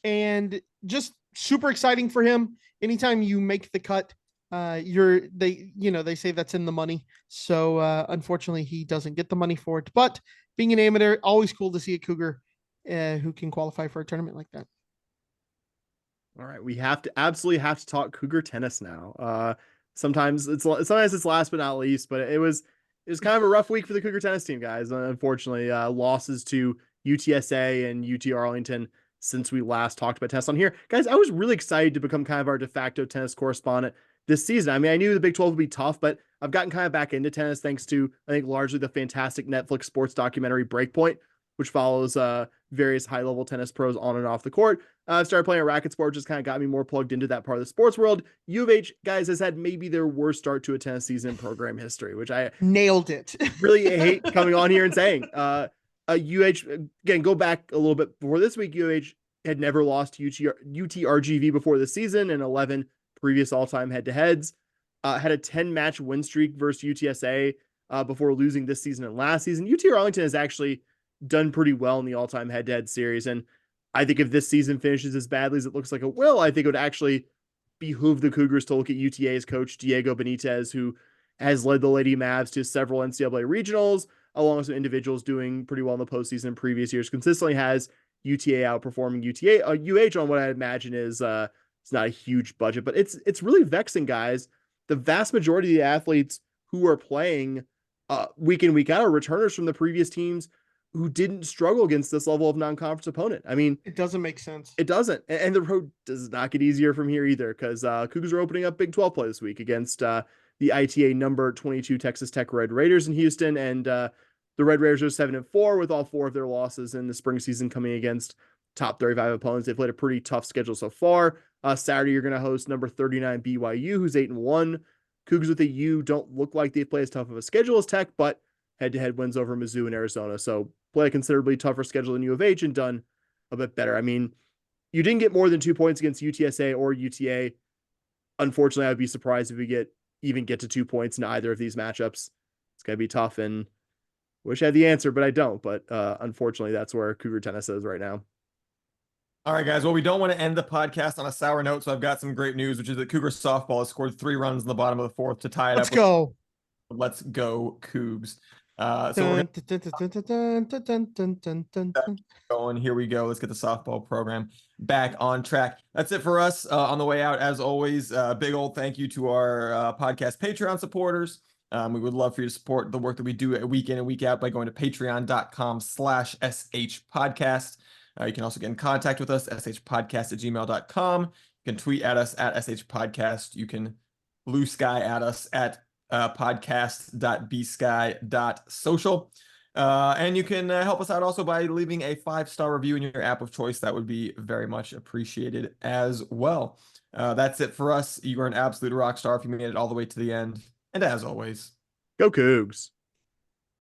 And just super exciting for him. Anytime you make the cut, they say that's in the money. So unfortunately, he doesn't get the money for it. But being an amateur, always cool to see a Cougar who can qualify for a tournament like that. All right, we absolutely have to talk Cougar tennis now. Sometimes it's last but not least, but it was kind of a rough week for the Cougar tennis team, guys. Unfortunately, losses to UTSA and UT Arlington since we last talked about tennis on here. Guys, I was really excited to become kind of our de facto tennis correspondent this season. I mean, I knew the Big 12 would be tough, but I've gotten kind of back into tennis thanks to, I think, largely the fantastic Netflix sports documentary Breakpoint, which follows various high-level tennis pros on and off the court. I've started playing a racket sport, just kind of got me more plugged into that part of the sports world. U of H, guys, has had maybe their worst start to a tennis season in program history, which I nailed it. Really hate coming on here and saying. UH, again, go back a little bit before this week, UH had never lost to UTRGV before the season in 11 previous all-time head-to-heads. Had a 10-match win streak versus UTSA. before losing this season and last season. UT Arlington has actually done pretty well in the all-time head-to-head series, and I think if this season finishes as badly as it looks like it will, I think it would actually behoove the Cougars to look at UTA's coach Diego Benitez, who has led the Lady Mavs to several NCAA regionals, along with some individuals doing pretty well in the postseason in previous years. Consistently has UTA outperforming UH on what I imagine is it's not a huge budget, but it's really vexing, guys. The vast majority of the athletes who are playing week in, week out are returners from the previous teams who didn't struggle against this level of non-conference opponent. I mean, It doesn't make sense. it doesn't. And the road does not get easier from here either, because Cougars are opening up Big 12 play this week against the ITA number 22 Texas Tech Red Raiders in Houston. And the Red Raiders are 7-4 with all 4 of their losses in the spring season coming against top 35 opponents. They've played a pretty tough schedule so far. Saturday, you're going to host number 39 BYU, who's 8-1. Cougars with a U don't look like they play as tough of a schedule as Tech, but head-to-head wins over Mizzou and Arizona. So play a considerably tougher schedule than U of H and done a bit better. I mean, you didn't get more than 2 points against UTSA or UTA. Unfortunately, I'd be surprised if we even get to 2 points in either of these matchups. It's going to be tough, and wish I had the answer, but I don't. But unfortunately, that's where Cougar tennis is right now. All right, guys. Well, we don't want to end the podcast on a sour note, so I've got some great news, which is that Cougar softball has scored 3 runs in the bottom of the 4th to tie it Let's up. go. Let's go, Cougs. So we're going. Here we go. Let's get the softball program back on track. That's it for us. On the way out, as always, big old thank you to our podcast Patreon supporters. We would love for you to support the work that we do week in and week out by going to patreon.com/shpodcast. You can also get in contact with us, shpodcast@gmail.com. You can tweet at us at shpodcast. You can blue sky at us at podcast.bsky.social. And you can help us out also by leaving a 5-star review in your app of choice. That would be very much appreciated as well. That's it for us. You are an absolute rock star if you made it all the way to the end. And as always, Go Cougs.